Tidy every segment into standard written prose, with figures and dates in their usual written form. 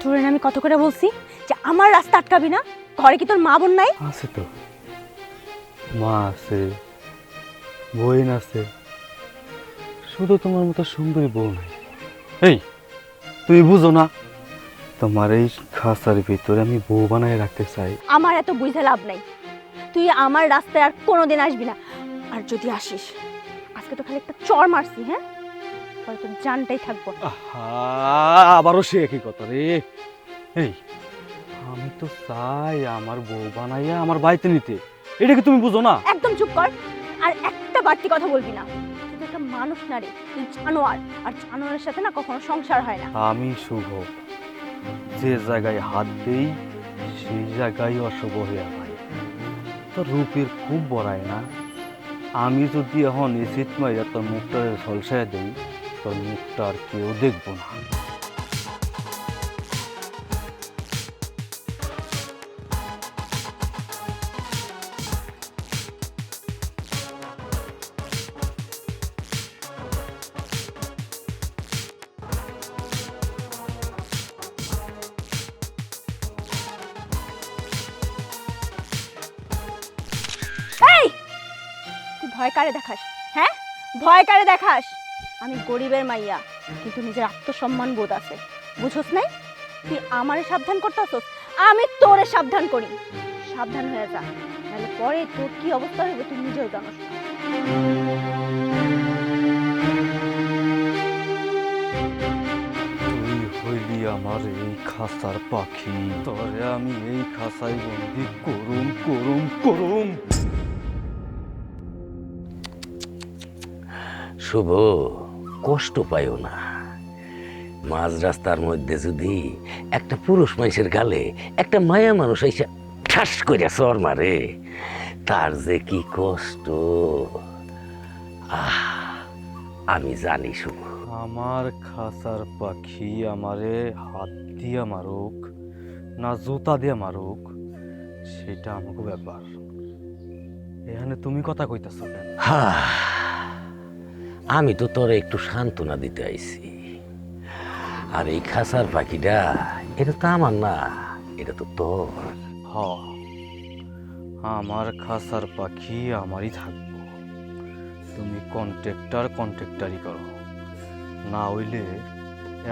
তোর আমি কত করে বলছি যে আমার রাস্তা আটকাবি না? ঘরে কি তোর মা বোন নাই? আছে তো, মা আছে, বোন আছে, শুধু তোমার মতো সুন্দরী বউ নাই। এই তুই বুঝো না, তোমার এই খাঁচার ভিতরে আমি বউ বানায় রাখতে চাই। আমার এত বুঝে লাভ নাই। তুই আমার রাস্তায় আর কোনোদিন আসবি না। আর যদি আসিস, আজকে তো খালি একটা চড় মারছি, হ্যাঁ? পরে তোর জানটাই থাকবো। আহা, আবারও সে একই কথা রে। এই আমি তো চাই আমার বউ বানাইয়া আমার বাড়িতে নিতে, এটা কি তুমি বুঝো না? একদম চুপ কর, আর একটা বাড়তি কথা বলবি না। তুই তো একটা মানুষ না রে, তুই জানোয়ার। আর জানোয়ারের সাথে না কখনো সংসার হয় না। আমি শুভ, যে জায়গায় হাত দেই সেই জায়গায় অশুভ হইয়া ভাই। তোর রূপের খুব বড়াই না। আমি যদি এখন এসিড মাইয়া তোর মুখটা ঝলসায় দেই, তোর মুখটা আর কেউ দেখবো না। এই, তুই ভয় কারে দেখাস? হ্যাঁ, ভয় কারে দেখাস? আমি গরিবের মাইয়া, কিন্তু নিজের আত্মসম্মান বোধ আছে, বুঝছস নাই? তুই আমারে সাবধান করতেছস, আমি তোরে সাবধান করি। সাবধান হয়ে যা, নাহলে পরে তোর কি অবস্থা হবে তুই নিজেও জানোস না। তুই হইলি আমার এই খাঁচার পাখি, তোরে আমি এই খাঁচায় বন্দি করুম করুম করুম। শুভ, কষ্ট পাইও না। মাঝ রাস্তার মধ্যে যদি একটা পুরুষ মানুষের গালে একটা মায়া মানুষ এসে ঠাস করে চর মারে, তার যে কি কষ্ট আমি জানি। শুভ, আমার খাঁচার পাখি আমারে হাত দিয়া মারুক না জুতা দিয়া মারুক, সেটা আমাকে ব্যাপার। এখানে তুমি কথা কইতাছ কেন? আমি তো তোরে একটু সান্ত্বনা দিতে আইছি। আর এই খাসার পাখিটা, এটা তো আমার না, এটা তো তোর। হ, আমার খাঁচার পাখি আমারই থাকবো। তুমি কন্ট্রাক্টারই করো, না হইলে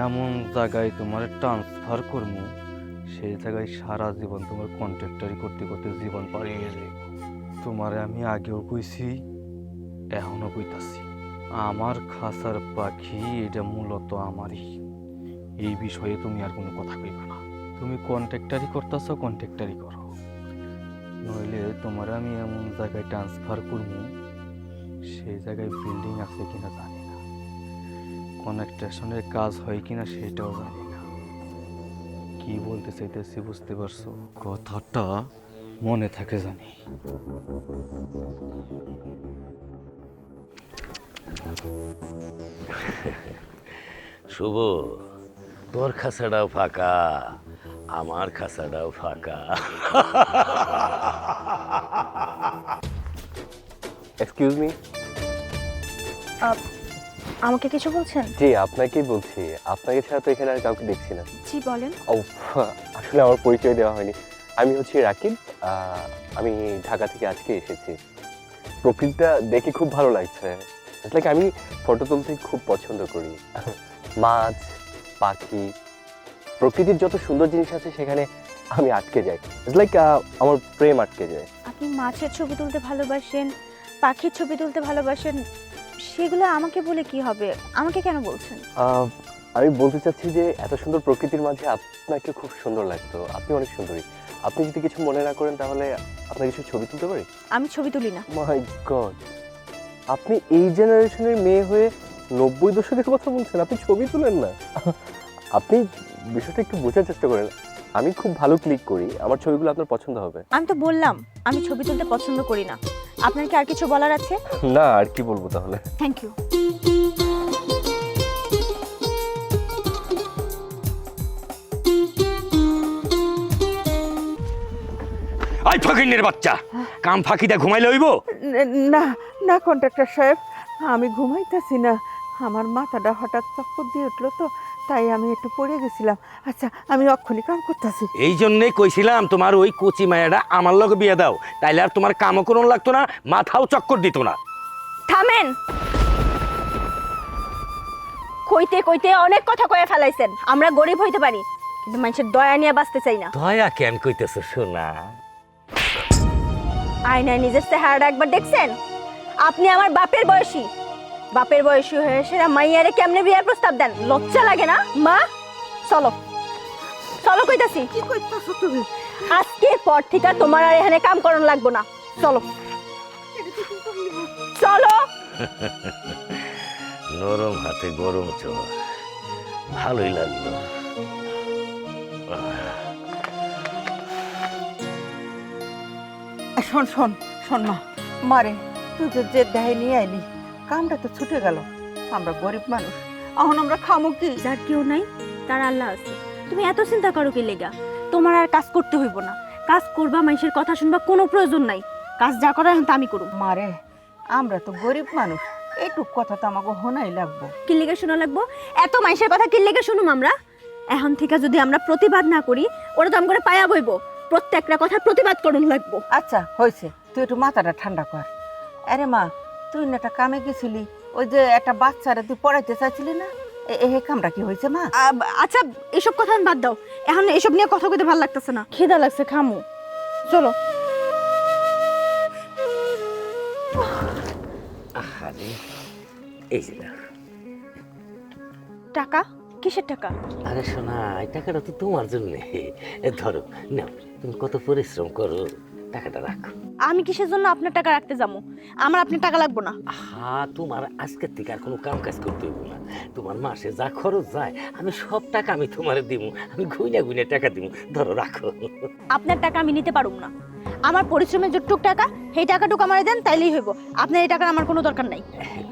এমন জায়গায় তোমার ট্রান্সফার করবো, সেই জায়গায় সারা জীবন তোমার কন্ট্রাক্টারি করতে করতে জীবন পাড়িয়ে যাবে। তোমারে আমি আগেও কইছি, এখনো কইতাছি, আমার খাঁচার পাখি এটা মূলত আমারই। এই বিষয়ে তুমি আর কোনো কথা কইবা না। তুমি কন্ট্রাক্টারি করতেছো, কন্ট্রাক্টারি করো, নইলে তোমার আমি এমন জায়গায় ট্রান্সফার করবো, সেই জায়গায় বিল্ডিং আছে কিনা জানি না, কনস্ট্রাকশনের কাজ হয় কিনা সেটাও জানি না। কি বলতে চাইতেছি বুঝতে পারছো? কথাটা মনে থাকে জানি। শুভ, তোর খাসাটাও ফাঁকা, আমার খাসাটাও ফাঁকা। Excuse me. আমাকে কিছু বলছেন? জি, আপনাকেই বলছি। আপনাকে ছাড়া তো এখানে আর কাউকে দেখছি না। জি বলেন। ও, আসলে আমার পরিচয় দেওয়া হয়নি। আমি হচ্ছি রাকিব। আমি ঢাকা থেকে আজকে এসেছি। প্রকৃতিটা দেখে খুব ভালো লাগছে। লাইক আমি ফটো তুলতে খুব পছন্দ করি। মাছ, পাখি, প্রকৃতির যত সুন্দর জিনিস আছে সেখানে আমি আটকে যাই। ইটস লাইক আমার প্রেম আটকে যায়। আপনি মাছের ছবি তুলতে ভালোবাসেন, পাখির ছবি তুলতে ভালোবাসেন, সেগুলো আমাকে বলে কি হবে? আমাকে কেন বলছেন? আমি বলতে চাচ্ছি যে এত সুন্দর প্রকৃতির মাঝে আপনাকে খুব সুন্দর লাগতো। আপনি অনেক সুন্দরী। আপনি যদি কিছু মনে না করেন তাহলে আপনার কিছু ছবি তুলতে পারি? আমি ছবি তুলি না। মাই গড, আপনি এই জেনারেশনের মেয়ে হয়ে 90 দশকের কথা বলছেন, আপনি ছবি তুলেন না? আপনি বিষয়টা একটু বোঝার চেষ্টা করেন। আমি খুব ভালো ক্লিক করি, আমার ছবিগুলো আপনার পছন্দ হবে। আমি তো বললাম আমি ছবি তুলতে পছন্দ করি না। আপনার কি আর কিছু বলার আছে? না, আর কি বলবো তাহলে। Thank you. আই ফকিনের বাচ্চা, কাম ফাঁকিটা ঘুমাইলে হইব? না না কন্ট্রাক্টর সাহেব, আমি ঘুমাইতেছি না, আমার মাথাটা হঠাৎ চক্কর দিয়ে উঠলো তো, তাই আমি একটু পড়ে গেছিলাম। আচ্ছা, আমি অক্ষণি কাম করতেছি। এই জন্যই কইছিলাম তোমার ওই কচি মায়াটা আমার লগে বিয়ে দাও, তাইলে আর তোমার কামও করুন লাগতো না, মাথাও চক্কর দিত না। থামেন। কইতে কইতে অনেক কথা কয়ে ফেলাইছেন। আমরা গরিব হইতে পারি, কিন্তু মানুষের দয়া নিয়ে বাঁচতে চাই না। দয়া কেন কইতেছো শোনা? আয়নায় নিজের চেহারাটা একবার দেখছেন? আপনি আমার বাপের বয়সী। বাপের বয়সী হয়ে সেরা মাইয়ারে কেমনে বিয়ার প্রস্তাব দেন? লজ্জা লাগে না? মা চলো চলো কইতাছি। কি কইতাছো তুমি? আজকের পর থেকে তোমার আর এখানে কাম করন লাগবো না। চলো চলো। নরম হাতে গরম চোখ, ভালোই লাগলো। শোন শোন শোন মা, মারে তুই যে দেহে নিয়ে আইলি, কামটা তো ছুটে গেল। আমরা গরিব মানুষ, এখন আমরা খামো কি? যার কেউ নাই তার আল্লাহ আছে। তুমি এত চিন্তা করো কি লেগা? তোমার আর কাজ করতে হইব না। কাজ করবা, মানুষের কথা শুনবা, কোনো প্রয়োজন নাই। কাজ যা করার এখন তো আমি করব। মারে, আমরা তো গরিব মানুষ, এইটুক কথা তো আমাকে হোনাই লাগবো। কি লেগে শোনা লাগবো? এত মানুষের কথা কি লেগে শুনুম আমরা? এখন থেকে যদি আমরা প্রতিবাদ না করি, ওরা তো করে পায়া বইব। প্রত্যেকটা কথা প্রতিবাদ করুন লাগবো। আচ্ছা হয়েছে, তুই একটু মাথাটা ঠান্ডা কর। আরে মা, তুই না একটা কামে গেছিলি, ওই যে একটা বাচ্চারা তুই পড়াইতে চাইছিলি না, এ কামটা কি হয়েছে মা? আচ্ছা এসব কথা বাদ দাও, এখন এসব নিয়ে কথা কইতে ভালো লাগতেছে না। খিদা লাগছে, খামু। চলো। আরে এই যে দেখো। টাকা? কিসের টাকা? আরে শোনা, এই টাকাটা তো তোমার জন্য। ধরো নাও, তুমি কত পরিশ্রম করো, টাকাটা রাখো। আমি কিসের জন্য আপনার টাকা রাখতে যাবো? আমার আপনার টাকা লাগবো না। হ্যাঁ, তোমার আজকের থেকে আর কোনো কাম কাজ করতে হইব না। তোমার মাসে যা খরচ যায় আমি সব টাকা আমি তোমারে দিব, আমি গুইনা গুইনা টাকা দিব। ধরো রাখো। আপনার টাকা আমি নিতে পারুম না। আমার পরিশ্রমের যতটুক টাকা, সেই টাকাটুকু আমারে দেন, তাইলেই হইব। আপনার এই টাকার আমার কোনো দরকার নাই।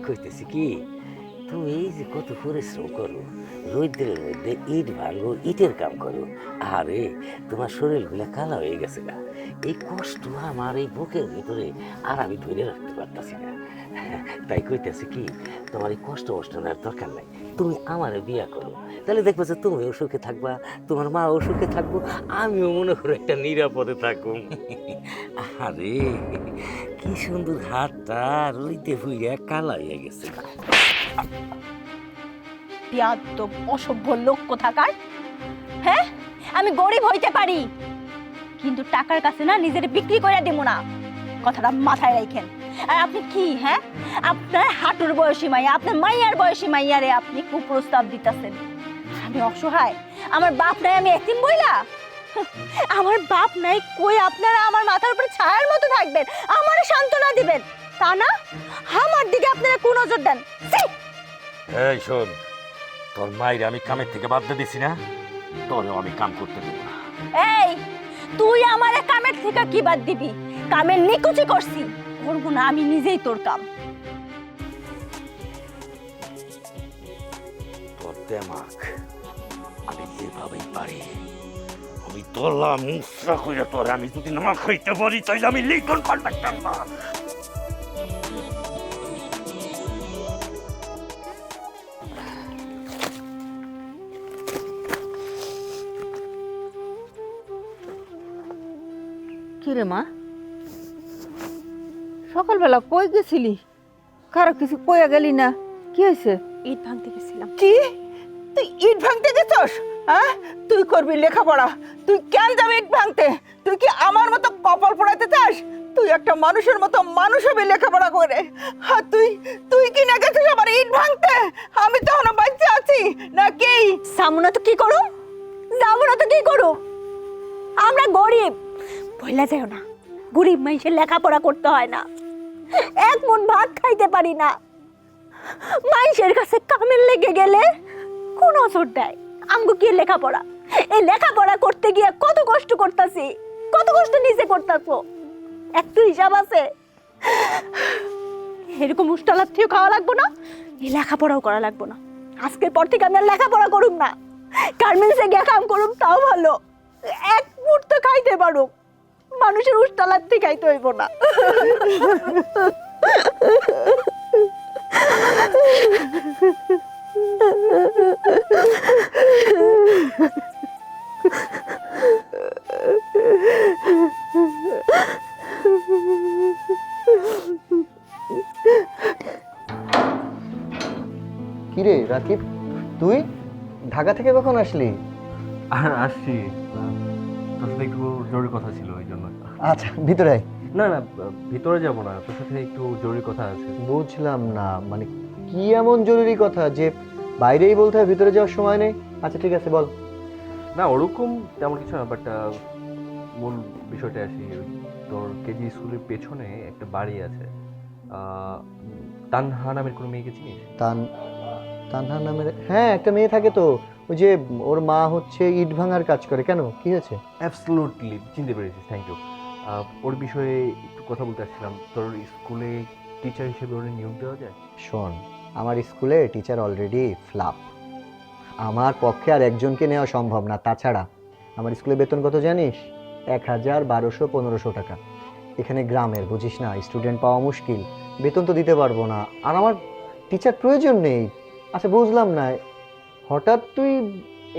কইতেছি কি, তুমি এই যে কত পরিশ্রম করো, রোদ্রের মধ্যে ইট ভাঙো, ইটের কাম করো, আরে তোমার শরীরগুলো কালা হয়ে গেছে না। এই কষ্ট আমার এই বুকের ভিতরে আর আমি ধরে রাখতে পারতাছি না। তাই কইতেছি কি, তোমার এই কষ্ট নেওয়ার দরকার নাই। তুমি আমারে বিয়া করো, তাহলে দেখবো যে তুমিও সুখে থাকবা, তোমার মাও সুখে থাকবো, আমিও মনে করো একটা নিরাপদে থাকবো। আরে কি সুন্দর হাতটা রইতে ফুইয়া কালা হয়ে গেছে। বিয়াদব অসভ্য লোক কোথাকার। হ্যাঁ, আমি গরিব হইতে পারি, কিন্তু টাকার কাছে না নিজের বিক্রি করে দেবো না। কথাটা মাথায় রাখেন। আর আপনি কি, হ্যাঁ, আপনার হাঁটুর বয়সী মাইয়া, আপনার মাইয়ার বয়সী মাইয়ারে আপনি কুপ্রস্তাব দিতেছেন। আমি অসহায়, আমার বাপ নাই, আমি এতিম বইলা? আমার বাপ নাই কই আপনারা আমার মাথার উপরে ছায়ার মতো থাকবেন, আমারে সান্ত্বনা দিবেন, তা না আমার দিকে আপনারা কোন নজর দেন? এই শোন, তোর মায়ের আমি কামের থেকে বাদ দিয়ে দিছি না, তোরেও আমি কাম করতে দেবো না। এই, তুই আমারে কামের থেকে কি বাদ দিবি? কামের নিকুচি করছি, করবো না আমি নিজেই তোর কাম। তোর দেমাক আমি যেভাবেই পারি আমি তোলাম মুসরা করে তোরে, আমি যদি না খাইতে পারি তাইলে আমি লিখন পাল্টাতাম না। কিরে মা, সকালবেলা কই গেছিলি? কারো কিছু কইয়া গেলি না? কি হয়েছে? ইট ভাঙতে গেছিলাম। কি, তুই ইট ভাঙতে গেছস? হ্যাঁ, তুই করবি লেখাপড়া, তুই কেন যাবি ইট ভাঙতে? তুই কি আমার মতো কপাল পোড়াতে চাস? তুই একটা মানুষের মতো মানুষ হবি লেখাপড়া করে, আর তুই কি না গেছিস আমার ইট ভাঙতে? আমি তো এখনো বাচ্চা আছি নাকি? সামনে তো কি করো, যাবো না তো কি করো? আমরা গরিব, ভুলে যাও না, গরিব মানুষের লেখাপড়া করতে হয় না, এক মন ভাত খাইতে পারি না। মানুষের কাছে কামের লেগে গেলে কোন নজর দেয়? আমগো কি লেখাপড়া? এই লেখাপড়া করতে গিয়ে কত কষ্ট করতেছি, কত কষ্ট নিজে করতেছো, একটু হিসাব আছে? এরকম উষ্টালাত্থিও খাওয়া লাগবো না, এই লেখাপড়াও করা লাগবো না। আজকের পর থেকে আমি আর লেখাপড়া করুম না, গার্মেন্টসে গিয়ে কাম করুম, তাও ভালো, এক মুহূর্ত খাইতে পারো, মানুষের উষ্টালাত্থি খাইতে হইব না। কিরে রাকিব, তুই ঢাকা থেকে কখন আসলি? আর আসছি, তোর সাথে একটু জরুরি কথা ছিল ওই জন্য। আচ্ছা ভিতরে আয়। না না, ভিতরে যাব না, তোর সাথে একটু জরুরি কথা আছে। বুঝলাম না, মানে কি এমন জরুরি কথা যে বাইরেই বলতে হয়, ভিতরে যাওয়ার সময় নেই? আচ্ছা ঠিক আছে বল। না ওরকম তেমন কিছু না, বাট মূল বিষয়টা আসি। তোর কেজি স্কুলের পেছনে একটা বাড়ি আছে, তানহা নামের কোনো মেয়েকে চিনিস? তানহা নামের? হ্যাঁ একটা মেয়ে থাকে তো, ওই যে ওর মা হচ্ছে ইট ভাঙার কাজ করে। কেন, কি হয়েছে? অ্যাবসলিউটলি চিনতে পেরেছিস, থ্যাংক ইউ। ওর বিষয়ে একটু কথা বলতে আসছিলাম। তোর স্কুলে টিচার হিসেবে ওর নিয়োগ দেওয়া যায়? শোন, আমার স্কুলে টিচার অলরেডি ফ্লাপ, আমার পক্ষে আর একজনকে নেওয়া সম্ভব না। তাছাড়া আমার স্কুলে বেতন কত জানিস? 1000, 1200, 1500 টাকা। এখানে গ্রামের বুঝিস না, স্টুডেন্ট পাওয়া মুশকিল, বেতন তো দিতে পারবো না, আর আমার টিচার প্রয়োজন নেই। আচ্ছা বুঝলাম না, হঠাৎ তুই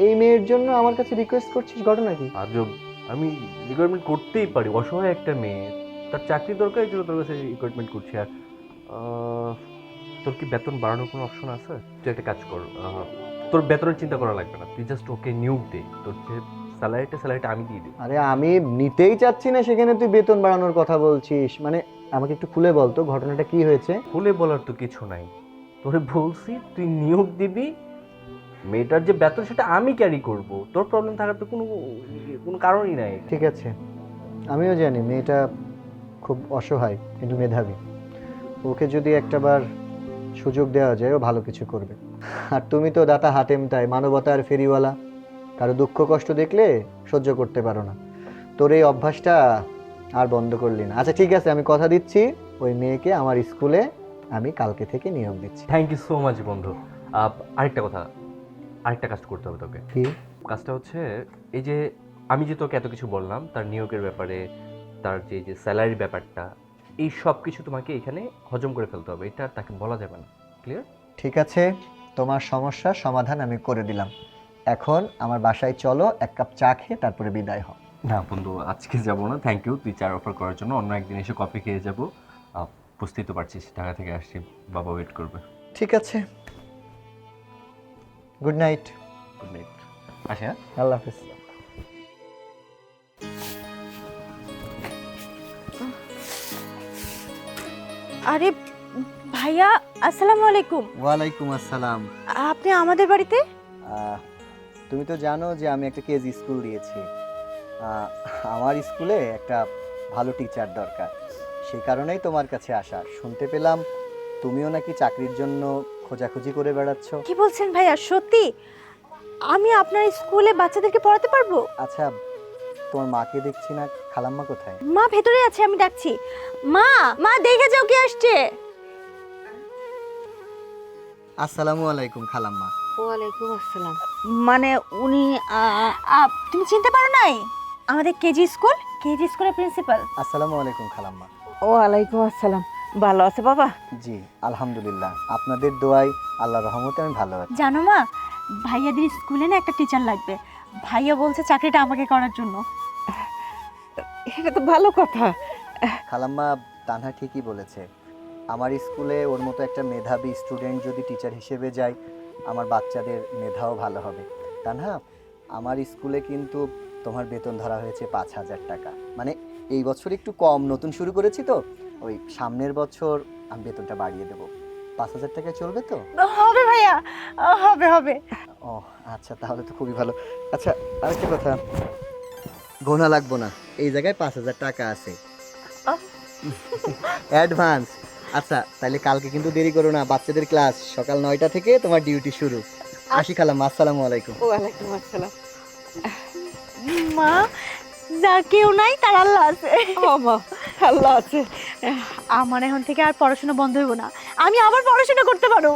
এই মেয়ের জন্য আমার কাছে রিকোয়েস্ট করছিস, ঘটনা কি? আজব, আমি রিকোয়ারমেন্ট করতেই পারি, অসহায় একটা মেয়ে, তার চাকরি দরকার, এই জন্য তোর কাছে রিকোয়ারমেন্ট করছি। আর তোর কি বেতন বাড়ানোর কোনো অপশন আছে? তুই একটা কাজ কর, তোর বেতনের চিন্তা করা লাগবে না, তুই জাস্ট ওকে নিয়োগ দে, তোর যে স্যালারিটা আমি দিয়ে দিই। আরে আমি নিতেই চাচ্ছি না, সেখানে তুই বেতন বাড়ানোর কথা বলছিস? মানে আমাকে একটু খুলে বল তো, ঘটনাটা কি হয়েছে? খুলে বলার তো কিছু নাই, তোরে বলছি তুই নিয়োগ দিবি, মেয়েটার যে বেতন সেটা আমি ক্যারি করব, তোর প্রবলেম থাকার তো কোনো কোনো কারণই নাই। ঠিক আছে, আমিও জানি মেয়েটা খুব অসহায় কিন্তু মেধাবী, ওকে যদি একটাবার সুযোগ দেওয়া যায় ও ভালো কিছু করবে। আর তুমি তো দাতা হাতেমতাই, মানবতার ফেরিওয়ালা, কারো দুঃখ কষ্ট দেখলে সহ্য করতে পারো না, তোর এই অভ্যাসটা আর বন্ধ করলি না। আচ্ছা ঠিক আছে, আমি কথা দিচ্ছি ওই মেয়েকে আমার স্কুলে আমি কালকে থেকে নিয়োগ দিচ্ছি। থ্যাংক ইউ সো মাচ বন্ধু। আরেকটা কথা, আরেকটা কাজ করতে হবে তোকে। কি কাজটা হচ্ছে এই যে আমি যে তোকে এত কিছু বললাম, তার নিয়োগের ব্যাপারে, তার যে স্যালারির ব্যাপারটা, এই সব কিছু তোমাকে এখানে হজম করে ফেলতে হবে, এটা তাকে বলা যাবে না। ক্লিয়ার? ঠিক আছে, তোমার সমস্যার সমাধান আমি করে দিলাম। এখন আমার বাসায় চলো, এক কাপ চা খেয়ে তারপরে বিদায় হও। না বন্ধু, আজকে যাবো না, থ্যাংক ইউ, তুই চার অফার করার জন্য। অন্য একদিন এসে কফি খেয়ে যাবো। বুঝতেই তো পারছিস ঢাকা থেকে আসছি, বাবা ওয়েট করবে। ঠিক আছে, গুড নাইট। গুড নাইট, আসি। হ্যাঁ, আল্লাহ হাফিজ। আরে ভাইয়া, আসসালামু আলাইকুম। ওয়ালাইকুম আসসালাম। আপনি আমাদের বাড়িতে? তুমি তো জানো যে আমি একটা কেজি স্কুল দিয়েছি, আমার স্কুলে একটা ভালো টিচার দরকার, সেই কারণেই তোমার কাছে আসা। শুনতে পেলাম তুমিও নাকি চাকরির জন্য খোঁজাখুঁজি করে বেড়াচ্ছ। কি বলছেন ভাইয়া, সত্যি? আমি আপনার স্কুলে বাচ্চাদেরকে পড়াতে পারবো? আচ্ছা, তোমার মাকে দেখছি না, খালাম্মা কোথায়? মা ভেতরে আছে, আমি ডাকছি। মা, মা দেখে যাও কি আসছে। আসসালামু আলাইকুম খালাম্মা। ওয়ালাইকুম আসসালাম। মানে উনি তুমি চিনতে পারো নাই? আমাদের কেজি স্কুলের প্রিন্সিপাল। আসসালামু আলাইকুম খালাম্মা। ওয়ালাইকুম আসসালাম। ভালো আছে বাবা? জি আলহামদুলিল্লাহ, আপনাদের দোয়ায় আল্লাহর রহমতে আমি ভালো আছি। জানো মা, ভাইয়াদের স্কুলে না একটা টিচার লাগবে, ভাইয়া বলছে চাকরিটা আমাকে করার জন্য। এটা তো ভালো কথা। খালাম্মা, তানহা ঠিকই বলেছে, আমার স্কুলে ওর মতো একটা মেধাবী স্টুডেন্ট যদি টিচার হিসেবে যায়, আমার বাচ্চাদের মেধাও ভালো হবে। তানহা, আমার স্কুলে কিন্তু তোমার বেতন ধরা হয়েছে 5000 টাকা, মানে এই বছর একটু কম, নতুন শুরু করেছি তো, ওই সামনের বছর আমি বেতনটা বাড়িয়ে দেবো। 5000 টাকায় চলবে তো? হবে ভাইয়া, হবে। ও আচ্ছা, তাহলে তো খুবই ভালো। আচ্ছা আরেকটা কথা, গোনা লাগবো না, এই জায়গায় 5000 টাকা আছে অ্যাডভান্স। আচ্ছা তাহলে কালকে কিন্তু দেরি করো না, বাচ্চাদের ক্লাস সকাল 9টা থেকে তোমার ডিউটি শুরু। আসি খালাম্মা, আসসালামু আলাইকুম। ওয়ালাইকুম আসসালাম। মা, যার কেউ নাই তার আল্লাহ আছে। মা, আল্লাহ আছে। আমার এখন থেকে আর পড়াশোনা বন্ধ হইব না, আমি আবার পড়াশোনা করতে পারো।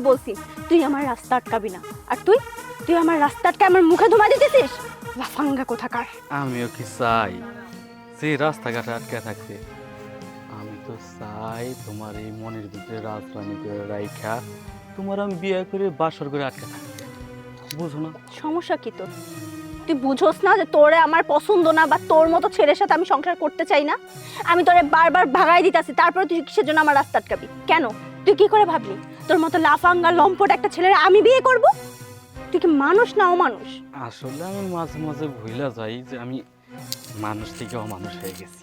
বলছি তুই আমার রাস্তা আটকাবি না। আর তুই তুই আমার রাস্তা আটকে আমার মুখে ধুমা দিতেছিস, লাফাঙ্গা কোথাকার। আমিও কি চাই যে রাস্তাঘাটে আটকে থাকতে? আমি তো চাই তোমার এই মনের ভিতরে রাজরানী করে রাইখা তোমার আমি বিয়ে করে বাসর করে আটকে থাকতে। বুঝো না? সমস্যা কি তোর? তুই বুঝোস না যে তোরে আমার পছন্দ না, বা তোর মতো ছেলের সাথে আমি সংসার করতে চাই না? আমি তোরে বারবার ভাগাই দিতেছি, তারপরে তুই কিসের জন্য আমার রাস্তা আটকাবি? কেন? তুই কি করে ভাবলি তোর মতো লাফাঙ্গা লম্পট একটা ছেলের আমি বিয়ে করব? তুই কি মানুষ না অমানুষ? আসলে আমি মাঝে মাঝে ভুলে যাই যে আমি মানুষ থেকে অমানুষ হয়ে গেছি।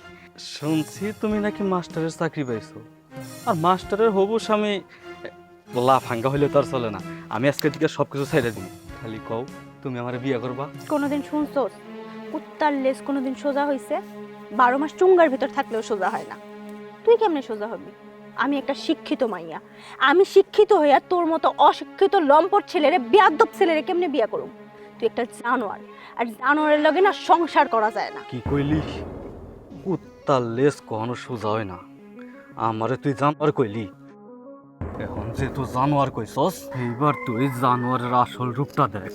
শুনছি তুমি নাকি মাস্টারের চাকরি পাইছো, আর মাস্টারের হবু স্বামী লাফাঙ্গা হইলে তো আর চলে না। আমি আজকে থেকে সবকিছু ছেড়ে দিই, খালি কও তুমি আমার বিয়ে করবা। কোনোদিন শুনছোস কুত্তার লেজ কোনোদিন সোজা হইছে? 12 মাস চুঙ্গার ভিতর থাকলেও সোজা হয় না। তুই কেমনে সোজা হবি? আমি একটা শিক্ষিত মাইয়া, আমি শিক্ষিত হইয়া তোর মতো অশিক্ষিত লম্পট ছেলেরে, বেয়াদব ছেলেরে কেমনে বিয়া করব? তুই একটা জানোয়ার, আর জানোয়ারের লগে না সংসার করা যায় না। কি কইলি? কুত্তার লেজ কখনো সোজা হয় না। আমারে তুই জানোয়ার কইলি, এখন যে তুই জানোয়ার কইছস, এইবার তুই জানোয়ারের আসল রূপটা দেখ।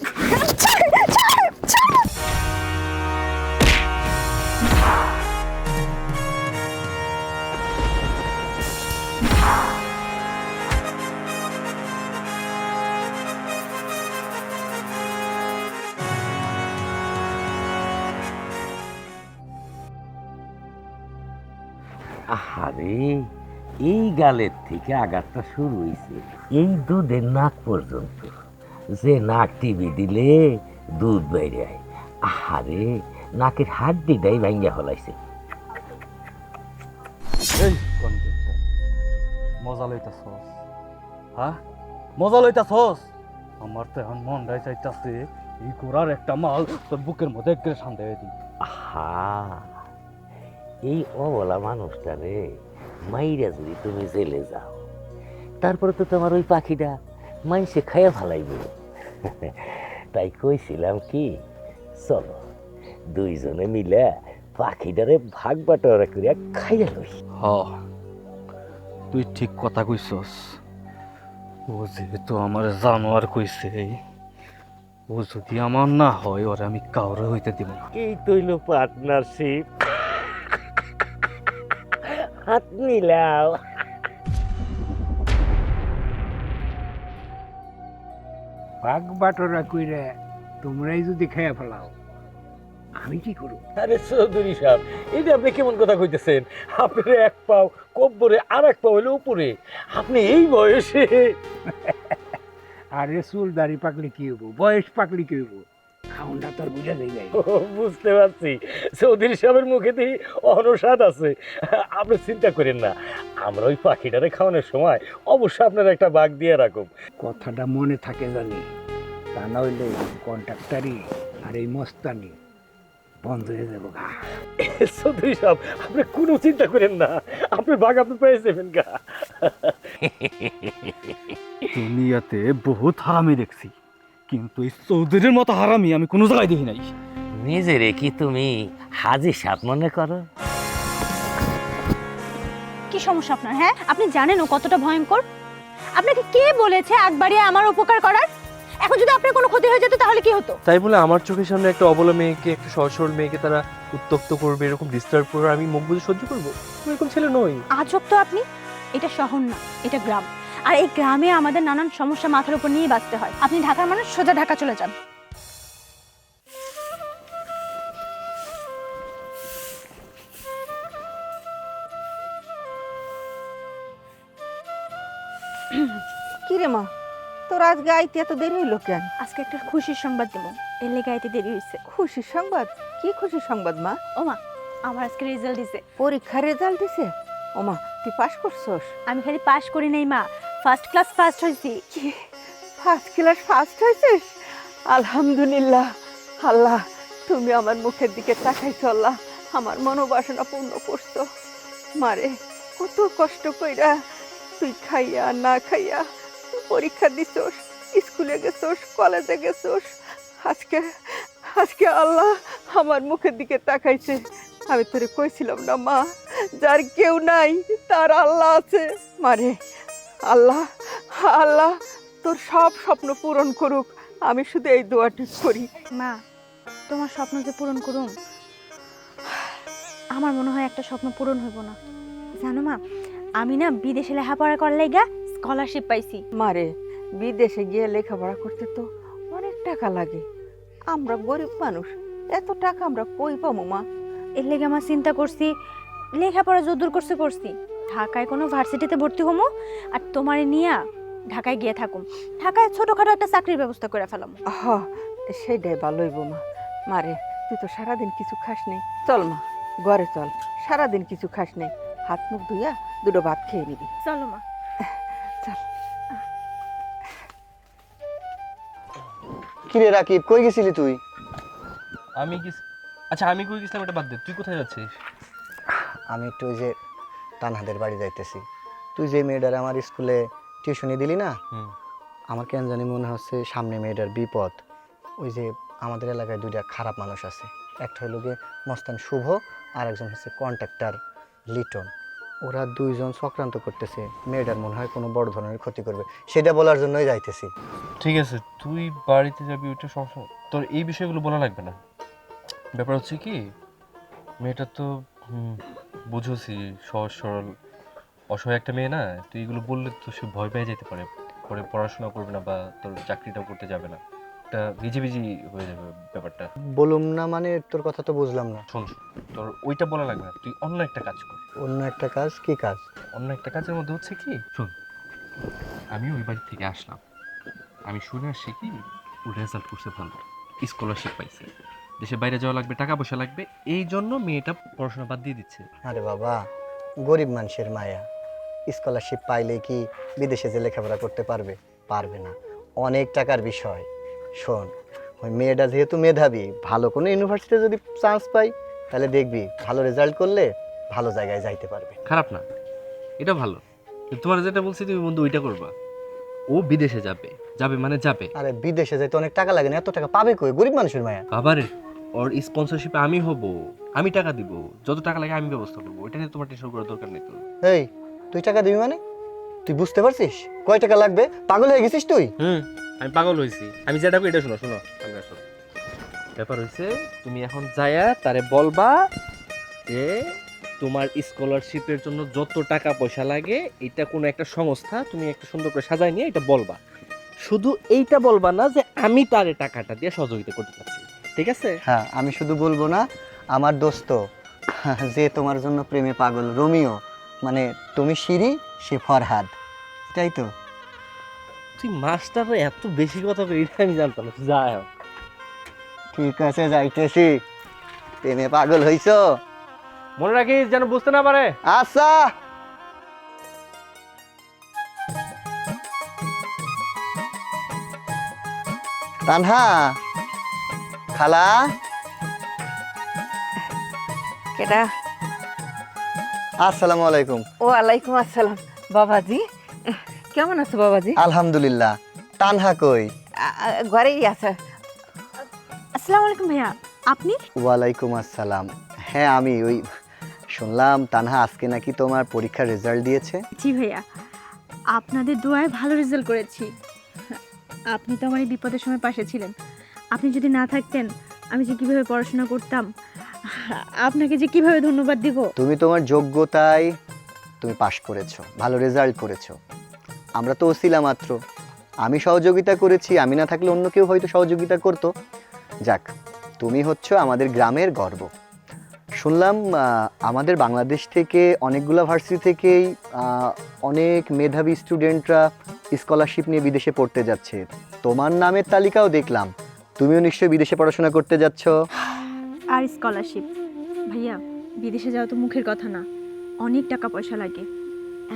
আহারে, এই গালের থেকে আঘাতটা শুরু হয়েছে এই দুধের নাক পর্যন্ত। যে নাক টিভি দিলে দুধ বাইরে আয়। আহারে, নাকের হাড্ডিটাই ভাঙ্গা হলাইছে। এই কন্ট্রাক্টর, মজা লইতাছস? হ্যাঁ, মজা লইতাছস? আমার তো এখন মনটাই চাইতাছে এই গোড়ার একটা মাল তোর বুকের মধ্যে একবারে শান্তি হয়ে দিই। আহা, এই অবলা মানুষটারে মাইরা যদি তুমি জেলে যাও, তারপরে তো তোমার ওই পাখিটা মাইসে খাইয়া ফেলাইবে। তাই কইছিলাম কি, চলো দুইজনে মিলে পাখিটারে ভাগ বাটোয়ারা করিয়া খাইয়া লই। হ, তুই ঠিক কথা কইছস। ও যেহেতু আমার জানোয়ার কইছে, ও যদি আমার না হয় ওরে আমি কাউরে হইতে দিব না। এই তৈল পার্টনারশিপ, হাত মিলাও। ভাগ বাটোরা কইরা তোমরাই যদি খেয়ে ফেলাও, আমি কি করব? আরে চৌধুরী সাহেব, এটা আপনি কেমন কথা কইতেছেন? আপনার এক পাও কব্বরে আর এক পাও হইলে উপরে, আপনি এই বয়সে। আরে চুল দাড়ি পাকলে কি হবো, বয়স পাকলে কি হবো, খাউনটা তো আর বুঝা যাই নাই। ও, বুঝতে পারছি, চৌধুরী সাহেবের মুখেতেই অনস্বাদ আছে। আপনি চিন্তা করেন না, আমরা ওই পাখিটারে খাওয়ানোর সময় অবশ্যই আপনার একটা বাঘ দিয়ে রাখুন। কথাটা মনে থাকে জানি, তা না হইলে কন্ট্রাক্টারি আর এই মস্তানি বন্ধ হয়ে যাবো গা। চৌধুরী সাহেব, আপনি কোনো চিন্তা করেন না, আপনি বাঘ আপনি পেয়ে যাবেন গা। দুনিয়াতে বহুত হারামি দেখছি, কিন্তু এই চৌধুরীর মতো হারামি আমি কোনো জায়গায় দেখি নাই। নিজেরে কি তুমি হাজি সাপ মনে করো? কি সমস্যা আপনার? হ্যাঁ, আপনি জানেন ও কতটা ভয়ঙ্কর? আপনাকে কে বলেছে আগ বাড়িয়ে আমার উপকার করার? এখন যদি আপনার কোনো ক্ষতি হয়ে যেত তাহলে কি হতো? তাই বলে আমার চোখের সামনে একটা অবলা মেয়েকে, একটা সহজ সরল মেয়েকে তারা উত্তক্ত করবে, এরকম ডিস্টার্ব করবে, আমি মুখ বুঝে সহ্য করবো? আমি এরকম ছেলে নই। আজব তো আপনি। এটা শহর না, এটা গ্রাম, আর এই গ্রামে আমাদের নানান সমস্যা মাথার উপর নিয়ে বাঁচতে হয়। আপনি ঢাকার মানুষ, সোজা ঢাকা চলে যান। কি রে মা, তোর আজকে আইতে এত দেরি হইলো কেন? আজকে একটা খুশির সংবাদ দেবো, এর লেগে আইতে দেরি হয়েছে। খুশির সংবাদ? কি খুশির সংবাদ মা? ও মা, আমার আজকে রেজাল্ট দিছে। পরীক্ষার রেজাল্ট দিছে? ও মা, তুই পাস করছস? আমি খালি পাস করি নাই মা, ফার্স্ট ক্লাস ফার্স্ট হয়েছি। কি, ফার্স্ট ক্লাস ফার্স্ট হয়েছিস? আলহামদুলিল্লাহ। আল্লাহ, তুমি আমার মুখের দিকে তাকাইছো, আল্লাহ আমার মনোবাসনা পূর্ণ করছো। মারে, কত কষ্ট কইরা তুই খাইয়া না খাইয়া তুই পরীক্ষা দিছস, স্কুলে গেছস, কলেজে গেছস। আজকে আজকে আল্লাহ আমার মুখের দিকে তাকাইছে। আমি তোরে কইছিলাম না মা, যার কেউ নাই তার আল্লাহ আছে। মারে, আল্লাহ আল্লাহ তোর সব স্বপ্ন পূরণ করুক, আমি শুধু এই দোয়াটি করি। মা, তোমার স্বপ্ন যে পূরণ করুম, আমার মনে হয় একটা স্বপ্ন পূরণ হইব না। জানো মা, আমি না বিদেশে লেখাপড়া করার লাইগা স্কলারশিপ পাইছি। মারে, বিদেশে গিয়ে লেখাপড়া করতে তো অনেক টাকা লাগে, আমরা গরিব মানুষ, এত টাকা আমরা কই পাবো মা? এর লেগে আমার চিন্তা করছি, লেখাপড়া যদ্দূর করছি ঢাকায় কোনো ভার্সিটিতে ভর্তি হমো, আর তোমারে নিয়া ঢাকায় গিয়ে থাকুম। ঢাকায় ছোটখাটো একটা চাকরির ব্যবস্থা করে ফেলাম। হ, সেটাই ভালো হইব মা। মারে, তুই তো সারাদিন কিছু খাস নাই, চল মা ঘরে চল, সারাদিন কিছু খাস নাই, হাত মুখ ধুইয়া দুটো ভাত খেয়ে নিবি। চলো মা। চল। কি রে রাকিব, কই গেছিলি তুই? আমি কি আচ্ছা আমি কই গেছিলাম এটা বাদ দে, তুই কোথায় যাচ্ছিস? আমি একটু ওই যে তানহাদের বাড়ি যাইতেছি। তুই যে মেয়েটার আমার স্কুলে টিউশনি দিলি না, আমার কেন জানি মনে হচ্ছে সামনে মেয়েটার বিপদ। ওই যে আমাদের এলাকায় দুইটা খারাপ মানুষ আছে, একটা হলো গিয়ে মস্তান শুভ, আর একজন হচ্ছে কন্ট্রাক্টর লিটন। ওরা দুইজন চক্রান্ত করতেছে, মেয়েটার মনে হয় কোনো বড় ধরনের ক্ষতি করবে, সেটা বলার জন্যই যাইতেছি। ঠিক আছে, তুই বাড়িতে যাবি, ওইটা সমস্যা, তোর এই বিষয়গুলো বলা লাগবে না। ব্যাপার হচ্ছে কি, মেয়েটা তো বুঝোসি সহজ সরল অসহায় একটা মেয়ে না, তুই এগুলো বললে তো সে ভয় পেয়ে যেতে পারে, পরে পড়াশোনা করবে না বা তোর চাকরিটাও করতে যাবে না, একটা ভিজিভিজি হয়ে যাবে ব্যাপারটা। বলুম না মানে, তোর কথা তো বুঝলাম না। শোন, তোর ওইটা বলা লাগবে না, তুই অন্য একটা কাজ কর। অন্য একটা কাজ? কি কাজ? অন্য একটা কাজের মধ্যে হচ্ছে কি, শোন, আমি ওই বাড়ি থেকে আসলাম, আমি শুনে আসছি কি ও রেজাল্ট করছে ভালো, স্কলারশিপ পাইছে, দেশের বাইরে যাওয়া লাগবে, টাকা পয়সা লাগবে, এই জন্য মেয়েটা পড়াশোনা বাদ দিয়ে দিচ্ছে। আরে বাবা, গরিব মানুষের মায়া, স্কলারশিপ পাইলে কি বিদেশে যে লেখাপড়া করতে পারবে? পারবে না, অনেক টাকার বিষয়। শোন, ওই মেয়েটা যেহেতু মেধাবী, ভালো কোনো ইউনিভার্সিটিতে যদি চান্স পাই, তাহলে দেখবি ভালো রেজাল্ট করলে ভালো জায়গায় যাইতে পারবে। খারাপ না, এটা ভালো, কিন্তু তোমার যেটা বলছি তুমি বন্ধু ওইটা করবা। ও বিদেশে যাবে, যাবে মানে যাবে। আরে বিদেশে যাইতে অনেক টাকা লাগে না, এত টাকা পাবে কই? গরিব মানুষের মায়া। বাবারে, ওর স্পন্সরশিপে আমি হব, আমি টাকা দিব, যত টাকা লাগে আমি ব্যবস্থা করবো, ওইটা নিয়ে তোমার টেনশন করার দরকার নেই তো। এই, তুই টাকা দিবি মানে? তুই বুঝতে পারছিস কয় টাকা লাগবে? পাগল হয়ে গেছিস তুই? আমি পাগল হয়েছি, আমি যেটা করি এটা শোনো শোনো সামনে আসো। ব্যাপার হয়েছে, তুমি এখন যায়া তারে বলবা যে তোমার স্কলারশিপের জন্য যত টাকা পয়সা লাগে, এটা কোনো একটা সংস্থা তুমি একটা সুন্দর করে সাজায় নিয়ে এটা বলবা। শুধু এইটা বলবা না যে আমি তারে টাকাটা দিয়ে সহযোগিতা করতে চাচ্ছি, ঠিক আছে? হ্যাঁ, আমি শুধু বলবো না, আমার দোস্ত যে তোমার জন্য প্রেমে পাগল, রোমিও, মানে তুমি শিরি, সে ফরহাদ, তাই তো? তুই মাস্টার এত বেশি কথা বলি, এটা আমি জানতাম না। যাই হোক, ঠিক আছে, যাইতেছি। প্রেমে পাগল হইছো? মনে রাখিস যেন বুঝতে না পারে। আচ্ছা। তানহা, খালা। কেডা? আসসালামু আলাইকুম। ওয়ালাইকুম আসসালাম। বাবাজি, কেমন আছো বাবাজি? আলহামদুলিল্লাহ। তানহা কই? ঘরেই আছে। আসসালামু আলাইকুম ভাইয়া, আপনি? ওয়ালাইকুম আসসালাম। হ্যাঁ, আমি ওই শুনলাম তানহা আজকে নাকি তোমার পরীক্ষার রেজাল্ট দিয়েছে। জি ভাইয়া, আপনাদের দোয়ায় ভালো রেজাল্ট করেছি। আপনি তো আমার এই বিপদের সময় পাশে ছিলেন। আপনি যদি না থাকতেন, আমি যে কিভাবে পড়াশোনা করতাম, আপনাকে যে কিভাবে ধন্যবাদ দিব। তুমি তোমার যোগ্যতায় তুমি পাশ করেছো, ভালো রেজাল্ট করেছো। আমরা তো ওসিলা মাত্র, আমি সহযোগিতা করেছি, আমি না থাকলে অন্য কেউ হয়তো সহযোগিতা করতো। যাক, তুমি হচ্ছ আমাদের গ্রামের গর্ব। শুনলাম আমাদের বাংলাদেশ থেকে অনেকগুলো ভার্সিটি থেকেই অনেক মেধাবী স্টুডেন্টরা স্কলারশিপ নিয়ে বিদেশে পড়তে যাচ্ছে। তোমার নামের তালিকাও দেখলাম, তুমিও নিশ্চয়ই বিদেশে পড়াশোনা করতে যাচ্ছ। আর স্কলারশিপ ভাইয়া, বিদেশে যাওয়া তো মুখের কথা না, অনেক টাকা পয়সা লাগে।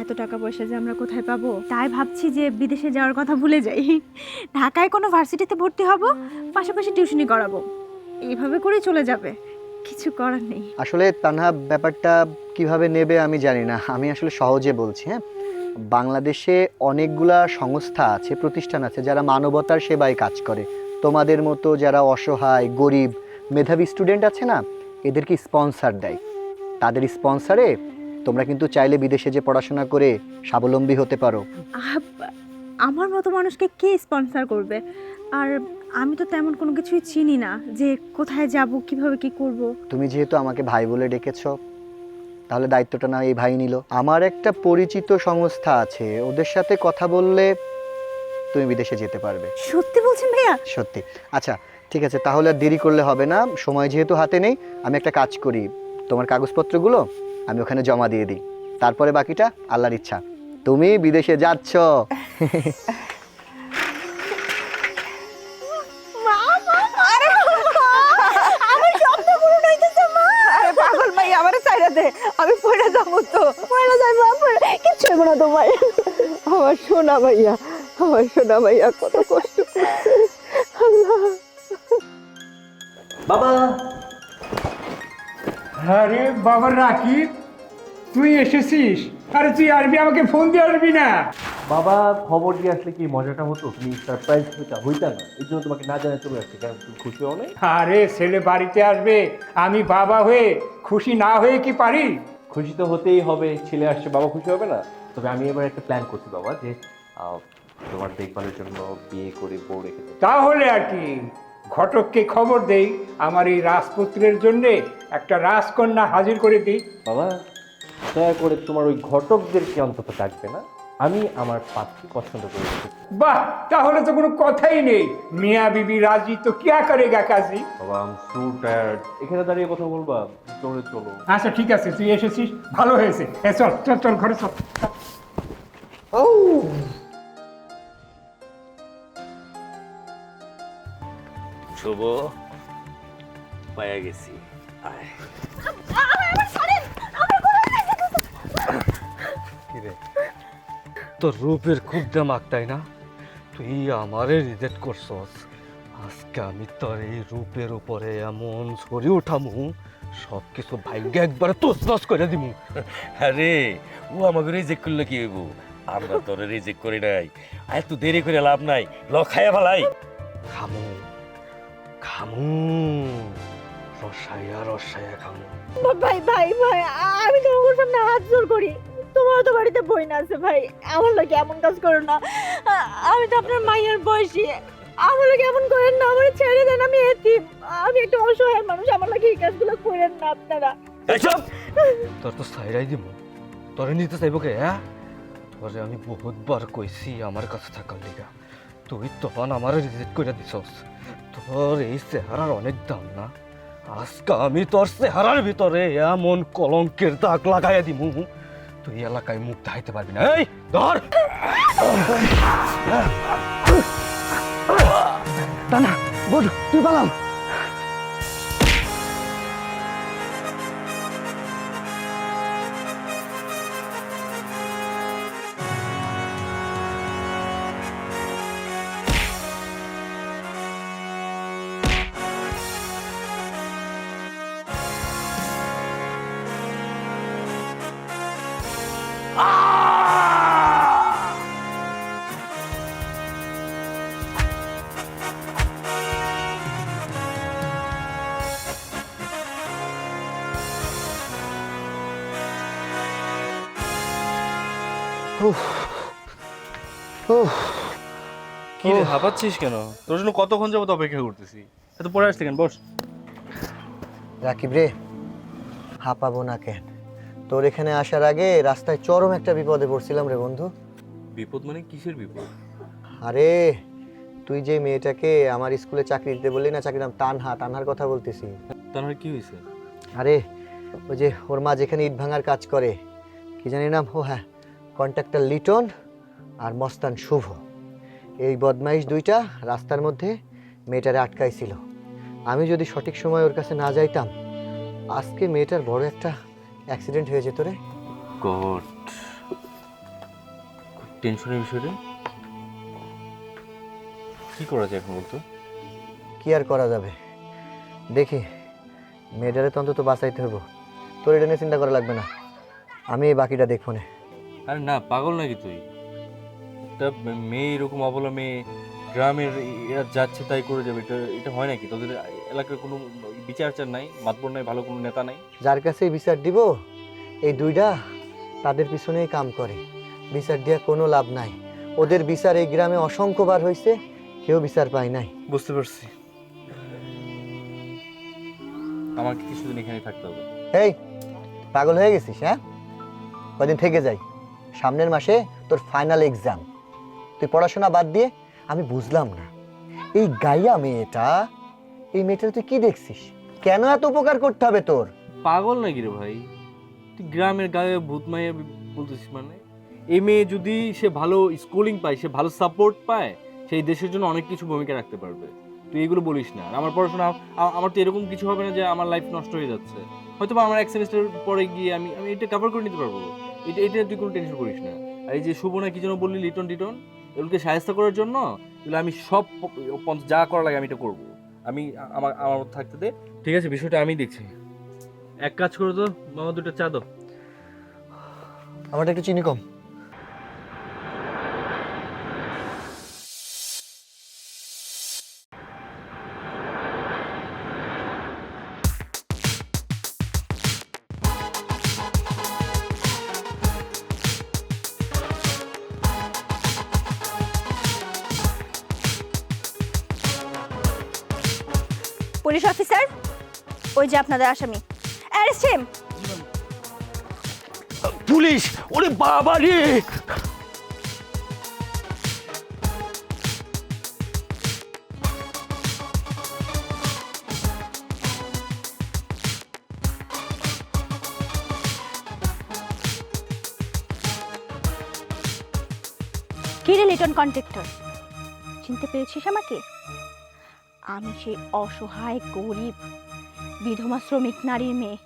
এত টাকা পয়সা যে আমরা কোথায় পাবো, তাই ভাবছি যে বিদেশে যাওয়ার কথা ভুলে যাই। ঢাকায় কোনো ভার্সিটিতে ভর্তি হব, পাশাপাশি টিউশনি করাবো, এইভাবে করে চলে যাবে, কিছু করার নেই। আসলে তানহা, ব্যাপারটা কিভাবে নেবে আমি জানি না, আমি আসলে সহজে বলছি। হ্যাঁ, বাংলাদেশে অনেকগুলা সংস্থা আছে, প্রতিষ্ঠান আছে যারা মানবতার সেবায় কাজ করে। তোমাদের মতো যারা অসহায়, গরিব, মেধাবী স্টুডেন্ট আছে না, এদেরকে স্পন্সর দেয়। তাদের স্পন্সরে তোমরা কিন্তু চাইলে বিদেশে যে পড়াশোনা করে স্বাবলম্বী হতে পারো। আমার মতো মানুষকে কে স্পন্সর করবে? আর আমি তো তেমন কোনো কিছুই চিনি না যে কোথায় যাব, কিভাবে কি করব। তুমি যেহেতু আমাকে ভাই বলে ডেকেছো, তাহলে দায়িত্বটা না এই ভাই নিল। আমার একটা পরিচিত সংস্থা আছে, ওদের সাথে কথা বললে তুমি বিদেশে যেতে পারবে। সত্যি বলছেন ভাইয়া? সত্যি। আচ্ছা ঠিক আছে, তাহলে আর দেরি করলে হবে না, সময় যেহেতু হাতে নেই, আমি একটা কাজ করি, তোমার কাগজপত্রগুলো আমি ওখানে জমা দিয়ে দিই, তারপরে বাকিটা আল্লাহর ইচ্ছা। তুমি বিদেশে যাচ্ছ। আরে পাগল মাইয়া, আমারে ছাইড়া দে, আমি পড়ে যাবো তো। পয়লা যাই মা, কিচ্ছু হবে না তোমার। আমার সোনা মাইয়া, আমার সোনা মাইয়া কত কষ্ট করছে। বাবা, আরে বাবা রাকিব, তুই এসেছিস? আরে তুই আসবি, আমাকে ফোন দিয়ে আসবি না? বাবা খবর দিয়ে আসলে কি মজাটা হতো, তুমি সারপ্রাইজ হইতা না, এই জন্য তোমাকে না জানায় চলে আসছে। কেন তুমি খুশি হও নাই? আরে ছেলে বাড়িতে আসবে, আমি বাবা হয়ে খুশি না হয়ে কি পারি? খুশি তো হতেই হবে, ছেলে আসছে, বাবা খুশি হবে না? তবে আমি এবার একটা প্ল্যান করছি বাবা, যে তোমার দেখভালের জন্য বিয়ে করে বউ রেখে দেবো। তাহলে আর কি, ঘটককে খবর দেই আমার এই রাজপুত্রের জন্য একটা রাজকন্যা হাজির করে দিই। বাবা দয়া করে তোমার ওই ঘটকদেরকে অন্তত ডাকবে না, আমি আমার পাত্রী পছন্দ করে রেখেছি। বাহ, তাহলে তো কোনো কথাই নেই, মিয়া বিবি রাজি তো কিয়া করেগা কাজী। বাবা আই এম সো টায়ার্ড, এখানে দাঁড়িয়ে কথা বলবা? চলে চলো। আচ্ছা ঠিক আছে, তুই এসেছিস, ভালো হয়েছে। চল চল চল, ঘরে চল। শুভ, পায়া গেছি। আয়। কিরে, তোর রূপের খুব দামাক তাই না? তুই আমারে রিজেক্ট করছস, আজকে আমি তোর এই রূপের উপরে এমন ছড়ি উঠামু, সব কিছু ভাগ্য একবারে তছনছ করে দিমু। আরে ও আমাকে রিজেক্ট করলে কি হইব? আমরা তোরে রিজেক্ট করি নাই, এত দেরি করে লাভ নাই, লখায়া ফেলাই। খামু খামু, রসায়া রসায়া খামু। ভাই ভাই ভাই, আমি তোমার সামনে হাত জোর করি, তোমার তো বাড়িতে বই না আছে ভাই, আমার লাগে এমন কাজ করো না। আমি তো আপনার মায়ের বয়সী, আমার লাগে এমন করেন না, আমার ছেড়ে দেন, আমি এতিম, আমি একটা অসহায় মানুষ, আমার লাগে এই কাজগুলো করেন না আপনারা। তোর তো সাইরাই দিমু, তোরে নিতে চাইব কে? হ্যাঁ, তোরে আমি বহুতবার কইছি আমার কাছে থাকার লিগা, তুই তখন আমার রিজেক্ট করে দিছস। তোর এই চেহারার অনেক দাম না, আজকে আমি তোর চেহারার ভিতরে এমন কলঙ্কের দাগ লাগাইয়া দিমু, তুই এলাকায় মুখ দেখাইতে পারবি না। এই ধর না বল, তুই পালাম। কি রে, হাঁপাচ্ছিস কেন? তোর জন্য কতক্ষণ যাবত অপেক্ষা করতেছি, এত পরে আসতে কেন? বস। রাকিব রে, হাঁপাবো না কেন? তোর এখানে আসার আগে রাস্তায় চরম একটা বিপদে পড়ছিলাম রে বন্ধু। বিপদ মানে কিসের বিপদ? আরে তুই যে মেয়েটাকে আমার স্কুলে চাকরি দিতে বললি না, চাকরির নাম তানহা, তানহার কথা বলতেছি। তাহলে কি হয়েছে? আরে ওই যে ওর মা যেখানে ইট ভাঙার কাজ করে, কি জানি নাম, ও হ্যাঁ, কন্ট্রাক্টর লিটন আর মস্তান শুভ, এই বদমাইশ দুইটা রাস্তার মধ্যে মেয়েটারে আটকাইছিল। আমি যদি সঠিক সময় ওর কাছে না যাইতাম, আজকে মেয়েটার বড় একটা অ্যাক্সিডেন্ট হয়ে যেত রে। গড, টেনশনের বিষয় রে। কি করা যায় এখন বলতো? কি আর করা যাবে, দেখি মেয়েটারে তো অন্তত বাঁচাইতে হবো। তোর এটা নিয়ে চিন্তা করা লাগবে না, আমি এই বাকিটা দেখবো না। আরে না, পাগল নাকি তুই? একটা মেয়ে, এরকম অবলা মেয়ে, গ্রামের এরা যাচ্ছে তাই করে যাবে, এটা এটা হয় নাকি? তোদের এলাকার কোনো বিচার নাই, মাতবর নাই, ভালো কোনো নেতা নাই? যার কাছে বিচার দিব, এই দুইটা তাদের পিছনেই কাম করে, বিচার দেওয়া কোনো লাভ নাই। ওদের বিচার এই গ্রামে অসংখ্যবার হয়েছে, কেউ বিচার পায় নাই। বুঝতে পারছি, আমাকে কিছুদিন এখানে থাকতে হবে। এই পাগল হয়ে গেছিস? হ্যাঁ, কদিন থেকে যাই, সামনের মাসে তোর ফাইনাল এক্সাম। তুই পড়াশোনা বাদ দিয়ে, আমি বুঝলাম না এই গাইয়া মেয়েটা, এই মেয়েটা তুই কি দেখছিস? কেন এত উপকার করতে হবে তোর? পাগল নাকি রে ভাই? তুই গ্রামের গায়ে ভূত মাইয়া বলতেছিস? মানে এই মেয়ে যদি সে ভালো স্কুলিং পায়, সে ভালো সাপোর্ট পায়, সেই দেশের জন্য অনেক কিছু ভূমিকা রাখতে পারবে। তুই এগুলো বলিস না। আর আমার পড়াশোনা, আমার তো এরকম কিছু হবে না যে আমার লাইফ নষ্ট হয়ে যাচ্ছে। হয়তো বা আমার এক সেমিস্টার পরে গিয়ে আমি আমি এটা কভার করে নিতে পারবো। এটা তুই কোনো টেনশন করিস না। আর এই যে শুভ না কি যেন বললি, লিটন টিটন, এগুলোকে সাহায্য করার জন্য এগুলো আমি সব যা করা লাগে আমি এটা করবো। আমি আমার আমার মতো থাকতে দে, ঠিক আছে? বিষয়টা আমি দেখছি। এক কাজ করো তো মামা, দুটো চা দাও। আমারটা একটু চিনি কম। পুলিশ অফিসার, ওই যে আপনাদের আসামি, অ্যারেস্ট হিম। পুলিশ! ওরে বাবা রে! কি রে লিটন কন্ট্রাক্টর, চিনতে পেরেছিস আমাকে? আমি সেই অসহায় গরিব বিধবা শ্রমিক নারীর মেয়ে।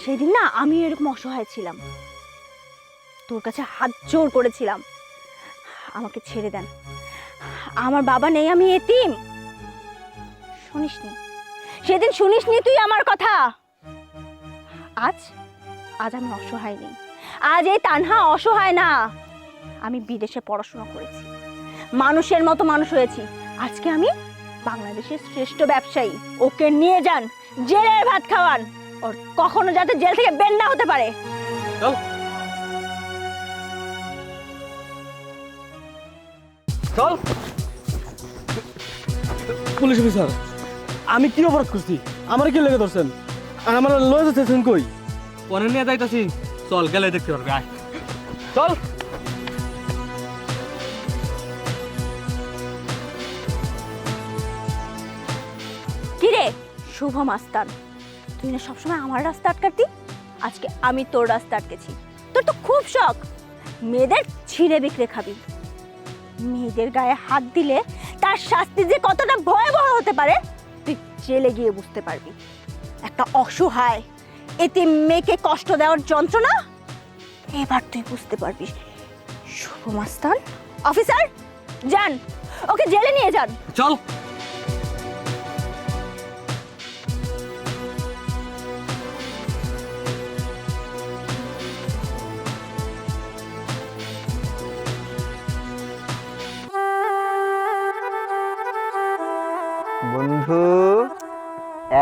সেদিন না আমি এরকম অসহায় ছিলাম, তোর কাছে হাত জোর করেছিলাম, আমাকে ছেড়ে দেন, আমার বাবা নেই, আমি এতিম। শুনিসনি সেদিন? শুনিসনি তুই আমার কথা? আজ আজ আমি অসহায় নেই, আজ এই তানহা অসহায় না। আমি বিদেশে পড়াশোনা করেছি, মানুষের মতো মানুষ হয়েছি। আজকে আমি বাংলাদেশের শ্রেষ্ঠ ব্যবসায়ী। ওকে নিয়ে যান, জেলের ভাত খাওয়ান, ওর কখনো যাতে জেল থেকে বের না হতে পারে। চল চল। পুলিশ অফিসার, আমি কি অপরাধ করছি? আমার কি লেগে ধরছেন? আর আমার লয়ে যাচ্ছেন কই? পরে নিয়ে যাইতাছি, চল গেলে দেখতে পারবি। আয় চল। কি রে শুভ মাস্তান, তুই না সবসময় আমার রাস্তা আটকাতি, আজকে আমি তোর রাস্তা আটকেছি। তোর তো খুব শখ মেয়েদের ছিঁড়ে বিক্রে খাবি। মেয়েদের গায়ে হাত দিলে তার শাস্তি যে কতটা ভয়াবহ হতে পারে তুই জেলে গিয়ে বুঝতে পারবি। একটা অসহায় এতিম মেয়েকে কষ্ট দেওয়ার যন্ত্রণা এবার তুই বুঝতে পারবি। শুভ মাস্তান। অফিসার যান, ওকে জেলে নিয়ে যান। চল। বন্ধু,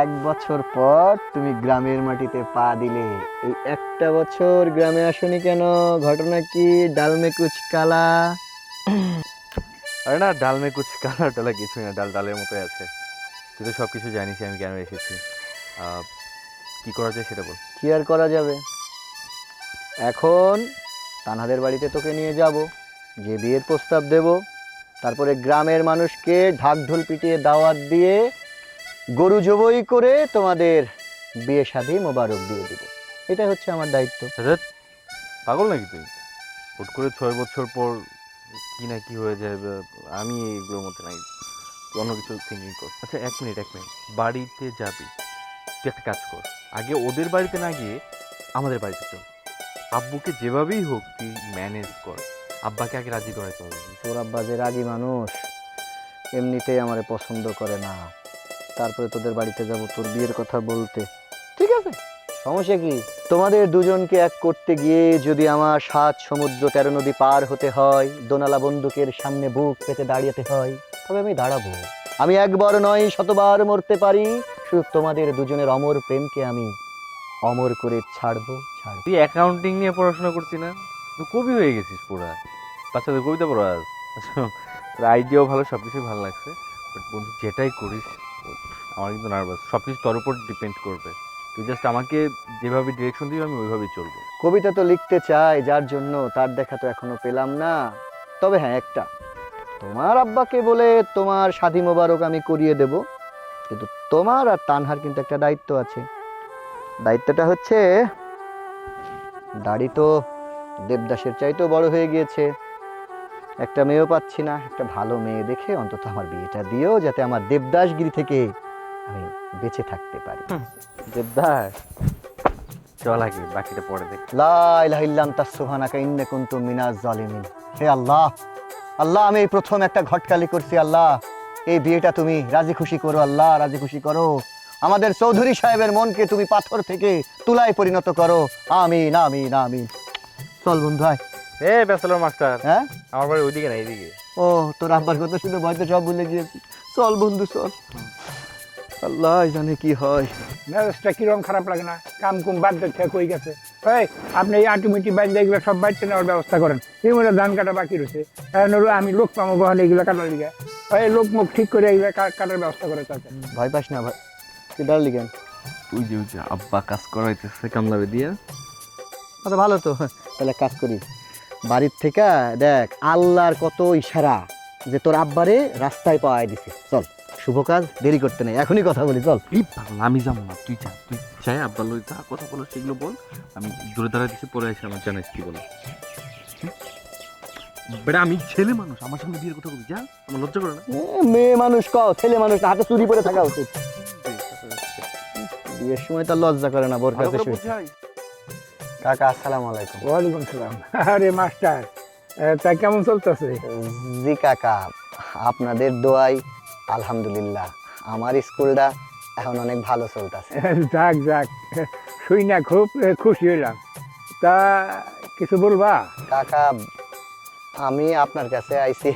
1 বছর পর তুমি গ্রামের মাটিতে পা দিলে। এই একটা বছর গ্রামে আসনি কেন? ঘটনা কি? ডালমে কুচ কালা? আরে না, ডাল মে কুচ কালা টালা কিছুই না, ডাল ডালের মতোই আছে। তুই তো সব কিছু জানিস আমি কেন এসেছি। কি করা যায় সেটা বল। কি আর করা যাবে, এখন তানহাদের বাড়িতে তোকে নিয়ে যাব, যে বিয়ের প্রস্তাব দেব, তারপরে গ্রামের মানুষকে ঢাকঢোল পিটিয়ে দাওয়াত দিয়ে গরু জবাই করে তোমাদের বিয়ে শাদী মোবারক দিয়ে দেব। এটা হচ্ছে আমার দায়িত্ব। আচ্ছা, পাগল নাকি তুই? হুট করে 6 বছর পর কি না কি হয়ে যায়, আমি এগুলোর মধ্যে নাই। তুই অন্য কিছু থিঙ্কিং কর। আচ্ছা এক মিনিট, বাড়িতে যাবি, তুই একটা কাজ কর, আগে ওদের বাড়িতে না গিয়ে আমাদের বাড়িতে চল। আব্বুকে যেভাবেই হোক তুই ম্যানেজ কর, আব্বাকে আগে রাজি করাইতে হবে। তোর আব্বা যে রাগী মানুষ, এমনিতেই আমারে পছন্দ করে না। তারপরে তোদের বাড়িতে যাব তোর বিয়ের কথা বলতে। ঠিক আছে, সমস্যা কি? তোমাদের দুজনকে এক করতে গিয়ে যদি আমার 7 সমুদ্র 13 নদী পার হতে হয়, দোনালা বন্দুকের সামনে বুক পেতে দাঁড়াতে হয়, তবে আমি দাঁড়াবো। আমি একবার নয় শতবার মরতে পারি, শুধু তোমাদের দুজনের অমর প্রেমকে আমি অমর করে ছাড়বো। তুই অ্যাকাউন্টিং নিয়ে পড়াশোনা করতি না? তুই কবি হয়ে গেছিস পুরা। বাচ্চাদের কবিতা পড়াস? তোর আইডিয়াও ভালো, সব কিছুই ভালো লাগছে, বাট বন্ধু যেটাই করিস আমার কিন্তু নার্ভাস। সব কিছু তোর উপর ডিপেন্ড করবে, তুই জাস্ট আমাকে যেভাবে ডিরেকশন দিবি আমি ওইভাবেই চলবো। কবিতা তো লিখতে চাই, যার জন্য তার দেখা তো এখনো পেলাম না। তবে হ্যাঁ, একটা, তোমার আব্বাকে বলে তোমার শাদি মোবারক আমি করিয়ে দেব, কিন্তু তোমার আর তানহার কিন্তু একটা দায়িত্ব আছে। দায়িত্বটা হচ্ছে, দাড়ি তো দেবদাসের চাইতেও বড় হয়ে গিয়েছে, একটা মেয়েও পাচ্ছি না। একটা ভালো মেয়ে দেখে অন্তত আমার বিয়েটা দিও, যাতে আমার দেবদাসগিরি থেকে আমি বেঁচে থাকতে পারি। দেবদাস, চল আগে বাকিটা পরে দেখ। লা ইলাহা ইল্লা আনতা সুবহানাকা ইন্নী কুনতু মিনাজ জালিমিন। হে আল্লাহ, আল্লাহ আমি এই প্রথম একটা ঘটকালি করছি। আল্লাহ, এই বিয়েটা তুমি রাজি খুশি করো। আল্লাহ, রাজি খুশি করো। আমাদের চৌধুরী সাহেবের মনকে তুমি পাথর থেকে তুলায় পরিণত করো। আমিন আমিন আমিন। চল বন্ধু, আয়। এ ব্যাচেলর মাস্টার, হ্যাঁ, আমার বাড়ি ওইদিকে না এইদিকে। ও তোর আব্বার কথা শুনে ভয়তো সব ভুলে গিয়েছি। চল বন্ধু চল। আল্লাহ জানে কি হয়। মেজাজটা কিরকম খারাপ লাগে না? কাম কুম বাদ দেখে কই গেছে? এই আপনি এই আটুমিটি বাইন্দা এগুলো সব বাইতে নেওয়ার ব্যবস্থা করেন। এই মনে ধান কাটা বাকি রয়েছে, আমি লোক পাবো বহলে এগুলো কাটার লিগে। এই লোক মুখ ঠিক করে এগুলো কাটার ব্যবস্থা করে চাচ্ছে। ভয় পাস না ভাই, তুই ডারলি কেন? ওই যে আব্বা কাজ করাইতেছে কামলাবে দিয়া। আচ্ছা ভালো তো, তাহলে কাজ করি। বাড়ির থেকে দেখ আল্লাহর কত ইশারা যে তোর আব্বারে রাস্তায় পাওয়াই দিছে। চল, শুভ কাজ, দেরি করতে নেই, এখনই কথা বলি। চল। এই পাগল, আমি যাবো না, তুই যা। তুই চাই আব্বা লই যা কথা বলো সেগুলো বল, আমি দূরে দাঁড়ায় দিচ্ছি, পরে এসে আমার জানাইস কি বলো। বেটা আমি ছেলে মানুষ, আমার সঙ্গে বিয়ের কথা বলি, যা। আমার লজ্জা করে না? মেয়ে মানুষ কও, ছেলে মানুষ না, হাতে চুরি পরে থাকা উচিত। বিয়ের সময় তার লজ্জা করে না, বোর কাছে শুয়ে। কাকা আসসালামু আলাইকুম। ওয়ালাইকুম সালাম। আরে মাস্টার, তা কেমন চলতেছে? জি কাকা, আপনাদের দোয়াই আলহামদুলিল্লাহ আমার স্কুলটা এখন অনেক ভালো চলতেছে। যাক যাক, শুই না খুব খুশি হইলাম। তা কিছু বলবা? কাকা, আমি আপনার কাছে আইছি,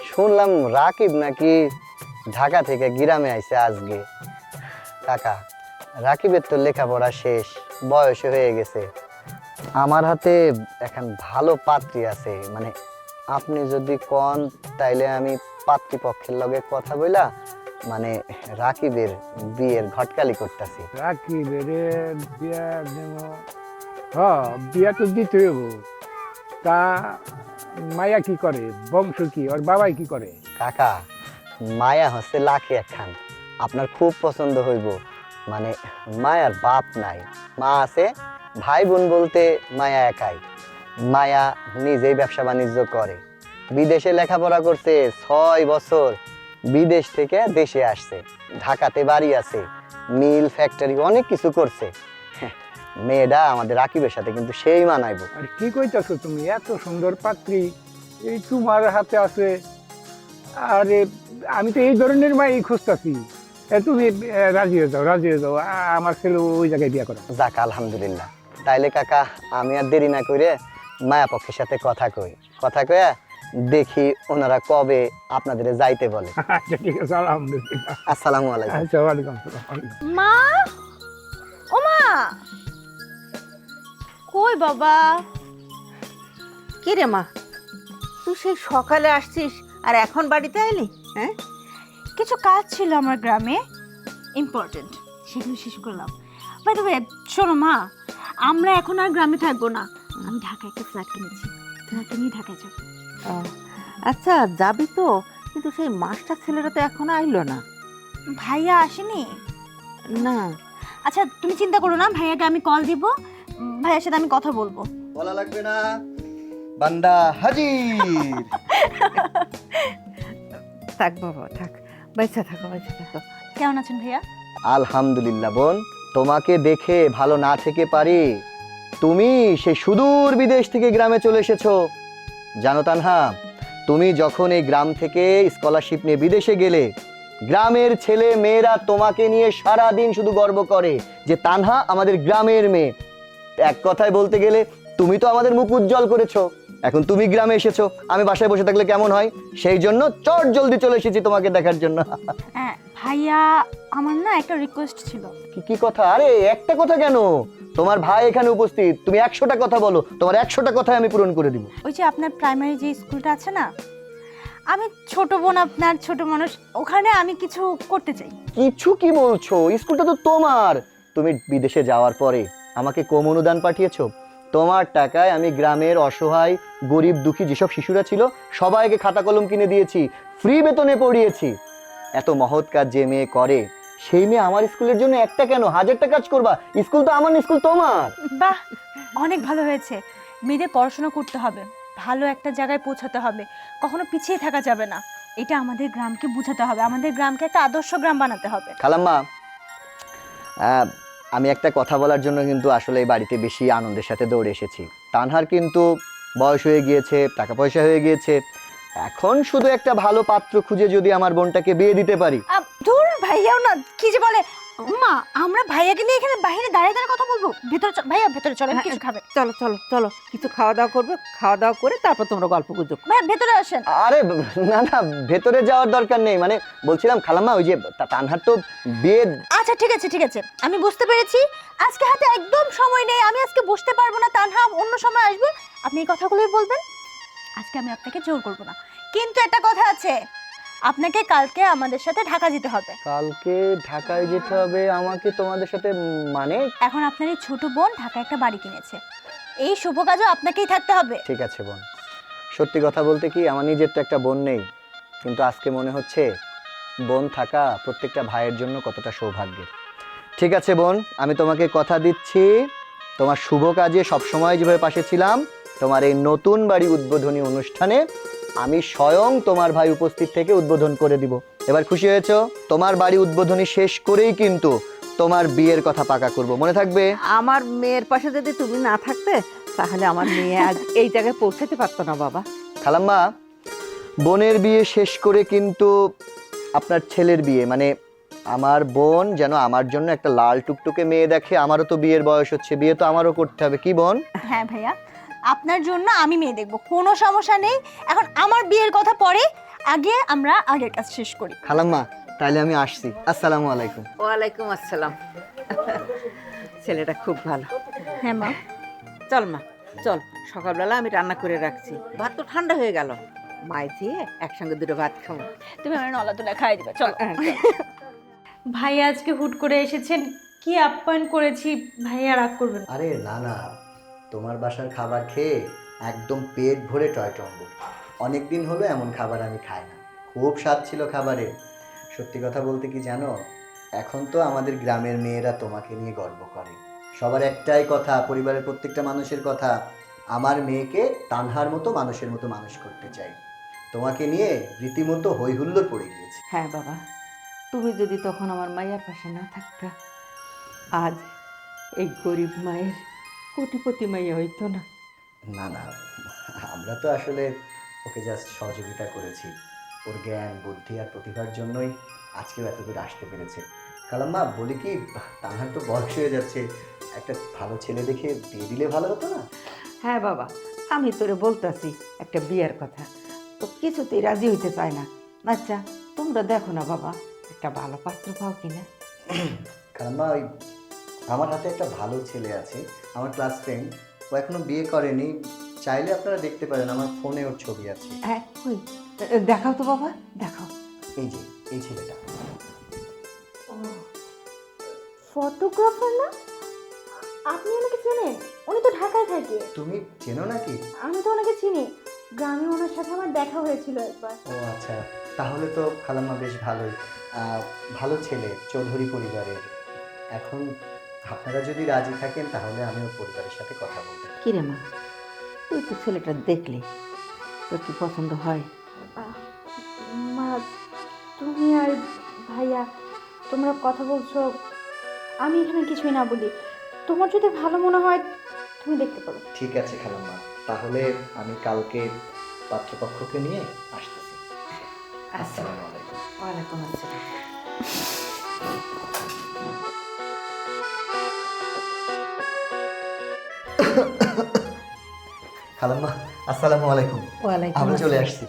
শুনলাম রাকিব নাকি ঢাকা থেকে গ্রামে আইছে আজকে। কাকা, রাকিবের তো লেখাপড়া শেষ, বয়স হয়ে গেছে। আমার হাতে এখন ভালো পাত্রী আছে, মানে আপনি যদি কন তাইলে আমি পাত্রীপক্ষের লগে কথা বইলা মানে রাকিবের বিয়ের ঘটকালি করতেছি। রাকিবের বিয়া দেব? বিয়া তো দিতে হইব। তা মায়া কি করে? বংশ কি? ওর বাবাই কি করে? কাকা, মায়া হচ্ছে লাখে একখান, আপনার খুব পছন্দ হইব। মানে মায়ার বাপ নাই, মা আছে, ভাই বোন বলতে মায়া একাই। মায়া নিজেই ব্যবসা বাণিজ্য করে, বিদেশে লেখাপড়া করছে 6 বছর, বিদেশ থেকে দেশে আসছে, ঢাকাতে বাড়ি আছে, মিল ফ্যাক্টরি অনেক কিছু করছে। মেয়েটা আমাদের রাকিবের সাথে কিন্তু সেই মানাইব। আর কি কইতাছো তুমি? এত সুন্দর পাত্রী এই তোমার হাতে আছে, আরে আমি তো এই ধরনের মাই খুঁজতাছি। তুমি রাজি হয়ে যাও, রাজি হয়ে যাও, আমার ছেলে ওই জায়গায় বিয়া করো। যাক আলহামদুলিল্লাহ। তাইলে কাকা আমি আর দেরি না করে মায়া পক্ষের সাথে কথা কয়ে দেখি ওনারা কবে আপনাদের যাইতে বলে। আচ্ছা ঠিক আছে, আলহামদুলিল্লাহ। আসসালামু আলাইকুম। আচ্ছা, ওয়ালাইকুম আসসালাম। মা, ও মা, কই বাবা? কি রে মা, তুই সেই সকালে আসছিস আর এখন বাড়িতে আইলি? হ্যাঁ, কিছু কাজ ছিল আমার গ্রামে, ইম্পর্টেন্ট, সেগুলো শেষ করলাম। বাই দ্য ওয়ে, শোনো মা, আমরা এখন আর গ্রামে থাকবো না, আমি ঢাকায় একটা ফ্ল্যাট কিনেছি, তোমাকে নিয়ে ঢাকায় যাবো। আচ্ছা যাবি তো, কিন্তু সেই মাস্টার ছেলেটা তো এখনো আইলো না। ভাইয়া আসেনি? না, আচ্ছা তুমি চিন্তা করো না, ভাইয়াকে আমি কল দিব, ভাইয়ার সাথে আমি কথা বলবো। বলা লাগবে না, বান্দা হাজির। থাক বাবা থাক, বেঁচে থাকো, বেঁচে থাকো। কেমন আছেন ভাইয়া? আলহামদুলিল্লাহ বোন, তোমাকে দেখে ভালো না থেকে পারি। তুমি সেই সুদূর বিদেশ থেকে গ্রামে চলে এসেছো। জানো তানহা, তুমি যখন এই গ্রাম থেকে স্কলারশিপ নিয়ে বিদেশে গেলে, গ্রামের ছেলে মেয়েরা তোমাকে নিয়ে সারা দিন শুধু গর্ব করে যে তানহা আমাদের গ্রামের মেয়ে। এক কথায় বলতে গেলে তুমি তো আমাদের মুখ উজ্জ্বল করেছো। এখন তুমি গ্রামে এসেছো, আমি বাসায় বসে থাকলে কেমন হয়, সেই জন্য চট জলদি চলে এসেছি তোমাকে দেখার জন্য। হ্যাঁ ভাইয়া, আমার না একটা রিকোয়েস্ট ছিল। কি কি কথা? আরে একটা কথা কেন, তোমার ভাই এখানে উপস্থিত, তুমি 100টা কথা বলো, তোমার 100টা কথাই আমি পূরণ করে দিব। ওই যে আপনার প্রাইমারি যে স্কুলটা আছে না, আমি ছোট বোন, আপনার ছোট মানুষ, ওখানে আমি কিছু করতে চাই। কিছু কি বলছো? স্কুলটা তো তোমার। তুমি বিদেশে যাওয়ার পরে আমাকে কম অনুদান পাঠিয়েছো, তোমার টাকায় আমি গ্রামের অসহায় গরিব দুঃখী যেসব শিশুরা ছিল সবাইকে খাতা কলম কিনে দিয়েছি, ফ্রি বেতনে পড়িয়েছি। এত মহৎ কাজ যে মেয়ে করে, সেই মেয়ে আমার স্কুলের জন্য একটা কেন 1000টা কাজ করবা। স্কুল তো আমার না, স্কুল তোমার। বাহ, অনেক ভালো হয়েছে। মেয়েদের পড়াশোনা করতে হবে, ভালো একটা জায়গায় পৌঁছাতে হবে, কখনো পিছিয়ে থাকা যাবে না। এটা আমাদের গ্রামকে বোঝাতে হবে, আমাদের গ্রামকে একটা আদর্শ গ্রাম বানাতে হবে। খালাম্মা, আমি একটা কথা বলার জন্য কিন্তু আসলে এই বাড়িতে বেশি আনন্দের সাথে দৌড়ে এসেছি। তানহার কিন্তু বয়স হয়ে গিয়েছে, টাকা পয়সা হয়ে গিয়েছে, এখন শুধু একটা ভালো পাত্র খুঁজে যদি আমার বোনটাকে বিয়ে দিতে পারি। ধুর, ভাইয়াও না কি যে বলে। মা, আমরা ভাইয়াকে নিয়ে এখানে বাইরে দাঁড়িয়ে দাঁড়িয়ে কথা বলবো? ভেতরে ভাইয়া, ভেতরে চলেন, কিছু খাবে। চলো চলো চলো, কিছু খাওয়া দাওয়া করবে, খাওয়া দাওয়া করে তারপর তোমরা গল্প গুজব। ভাইয়া ভেতরে আসেন। আরে না না, ভেতরে যাওয়ার দরকার নেই, মানে বলছিলাম খালাম্মা, ওই যে তানহার তো বিয়ে। আচ্ছা ঠিক আছে ঠিক আছে, আমি বুঝতে পেরেছি। আজকে হাতে একদম সময় নেই, আমি আজকে বসতে পারবো না, তানহা অন্য সময় আসবে। আপনি এই কথাগুলোই বলবেন, আজকে আমি আপনাকে জোর করবো না। কিন্তু একটা কথা আছে, আপনাকে কালকে আমাদের সাথে ঢাকা যেতে হবে। কালকে ঢাকায় যেতে হবে আমাকে তোমাদের সাথে? মানে এখন আপনার এই ছোট বোন ঢাকায় একটা বাড়ি কিনেছে, এই শুভ কাজও আপনাকেই থাকতে হবে। ঠিক আছে বোন, সত্যি কথা বলতে কি আমার নিজের তো একটা বোন নেই, কিন্তু আজকে মনে হচ্ছে বোন থাকা প্রত্যেকটা ভাইয়ের জন্য কতটা সৌভাগ্যের। ঠিক আছে বোন, আমি তোমাকে কথা দিচ্ছি, তোমার শুভ কাজে সবসময় যেভাবে পাশে ছিলাম, তোমার এই নতুন বাড়ি উদ্বোধনী অনুষ্ঠানে আমি স্বয়ং তোমার ভাই উপস্থিত থেকে উদ্বোধন করে দিব। এবার খুশি হয়েছো? তোমার বাড়ি উদ্বোধনী শেষ করেই কিন্তু তোমার বিয়ের কথা পাকা করব, মনে থাকবে? আমার মেয়ের পাশে যদি তুমি না থাকতে, তাহলে আমার মেয়ে আজ এই জায়গায় পৌঁছাতে পারতো না বাবা। খালাম্মা, বোনের বিয়ে শেষ করে কিন্তু আপনার ছেলের বিয়ে, মানে আমার বোন যেন আমার জন্য একটা লাল টুকটুকে মেয়ে দেখে। আমারও তো বিয়ের বয়স হচ্ছে, বিয়ে তো আমারও করতে হবে, কি বোন? হ্যাঁ ভাইয়া, আপনার জন্য আমি মেয়ে দেখবো, কোনো সমস্যা নেই। এখন আমার বিয়ের কথা পরে, আগে আমরা আগের কাজ শেষ করি। খালাম্মা, তাহলে আমি আসছি, আসসালামু আলাইকুম। ওয়ালাইকুম আসসালাম। ছেলেটা খুব ভালো। হ্যাঁ মা, চল মা চল, সকালবেলা আমি রান্না করে রাখছি, ভাত তো ঠান্ডা হয়ে গেল, মায়ে দিয়ে একসঙ্গে দুটো ভাত খাবো। তুমি আমার নলা তুলে খাই দিবে, চলো। ভাইয়া আজকে হুট করে এসেছেন, কি আপ্যায়ন করেছি, ভাইয়া রাগ করবেন? আরে না না, তোমার বাসার খাবার খেয়ে একদম পেট ভরে টয়টম্ব। অনেকদিন হলো এমন খাবার আমি খাই না, খুব স্বাদ ছিল খাবারে। সত্যি কথা বলতে কি জানো, এখন তো আমাদের গ্রামের মেয়েরা তোমাকে নিয়ে গর্ব করে। সবার একটাই কথা, পরিবারের প্রত্যেকটা মানুষের কথা, আমার মেয়েকে তানহার মতো মানুষের মতো মানুষ করতে চাই। তোমাকে নিয়ে রীতিমতো হই হুল্লোড় পড়ে গিয়েছে। হ্যাঁ বাবা, তুমি যদি তখন আমার মায়ের পাশে না থাকতা, আজ এই গরিব মায়ের কোটিপতি মাইয়া হইতো না। না না, আমরা তো আসলে ওকে জাস্ট সহযোগিতা করেছি, ওর জ্ঞান বুদ্ধি আর প্রতিভার জন্যই আজকেও এতদূর আসতে পেরেছে। খালাম্মা, বলি কি, তানহার তো বয়স হয়ে যাচ্ছে, একটা ভালো ছেলে দেখে বিয়ে দিলে ভালো হতো না? হ্যাঁ বাবা, আমি তোরে বলতাছি একটা বিয়ের কথা, তো কিছুতেই রাজি হইতে চায় না। আচ্ছা তোমরা দেখো না বাবা, একটা ভালো পাত্র পাও কিনা। খালাম্মা, ওই আমার হাতে একটা ভালো ছেলে আছে, আমার ক্লাস ফ্রেন্ড, ও এখনো বিয়ে করেনি, চাইলে আপনারা দেখতে পারেন, আমার ফোনে ওর ছবি আছে। হ্যাঁ কই, দেখাও তো বাবা, দেখাও। এই যে এই ছেলেটা। ফটোগ্রাফার না? আপনি ওনাকে চেনেন? উনি তো ঢাকায় থাকে। তুমি চেনো নাকি? আমি তো ওনাকে চিনি, গ্রামে ওনার সাথে আমার দেখা হয়েছিল একবার। ও আচ্ছা, তাহলে তো খালাম্মা বেশ ভালোই। ভালো ছেলে, চৌধুরী পরিবারের। এখন আপনারা যদি রাজি থাকেন তাহলে আমি ওর পরিবারের সাথে কথা বলতে পারি। কিরে মা, তুই তো ছেলেটা দেখলি, তোর কি পছন্দ হয়? মা, তুমি আর ভাইয়া তোমরা কথা বলছো, আমি এখানে কিছুই না বলি। তোমার যদি ভালো মনে হয় তুমি দেখতে পারো। ঠিক আছে খালাম্মা, তাহলে আমি কালকে পাত্রপক্ষকে নিয়ে আসতেছি। আসসালামু আলাইকুম। ওয়ালাইকুম আসসালাম। খালাম্মা, আসসালামু আলাইকুম। ওয়ালাইকুম আমরা চলে আসসালাম। আসছি।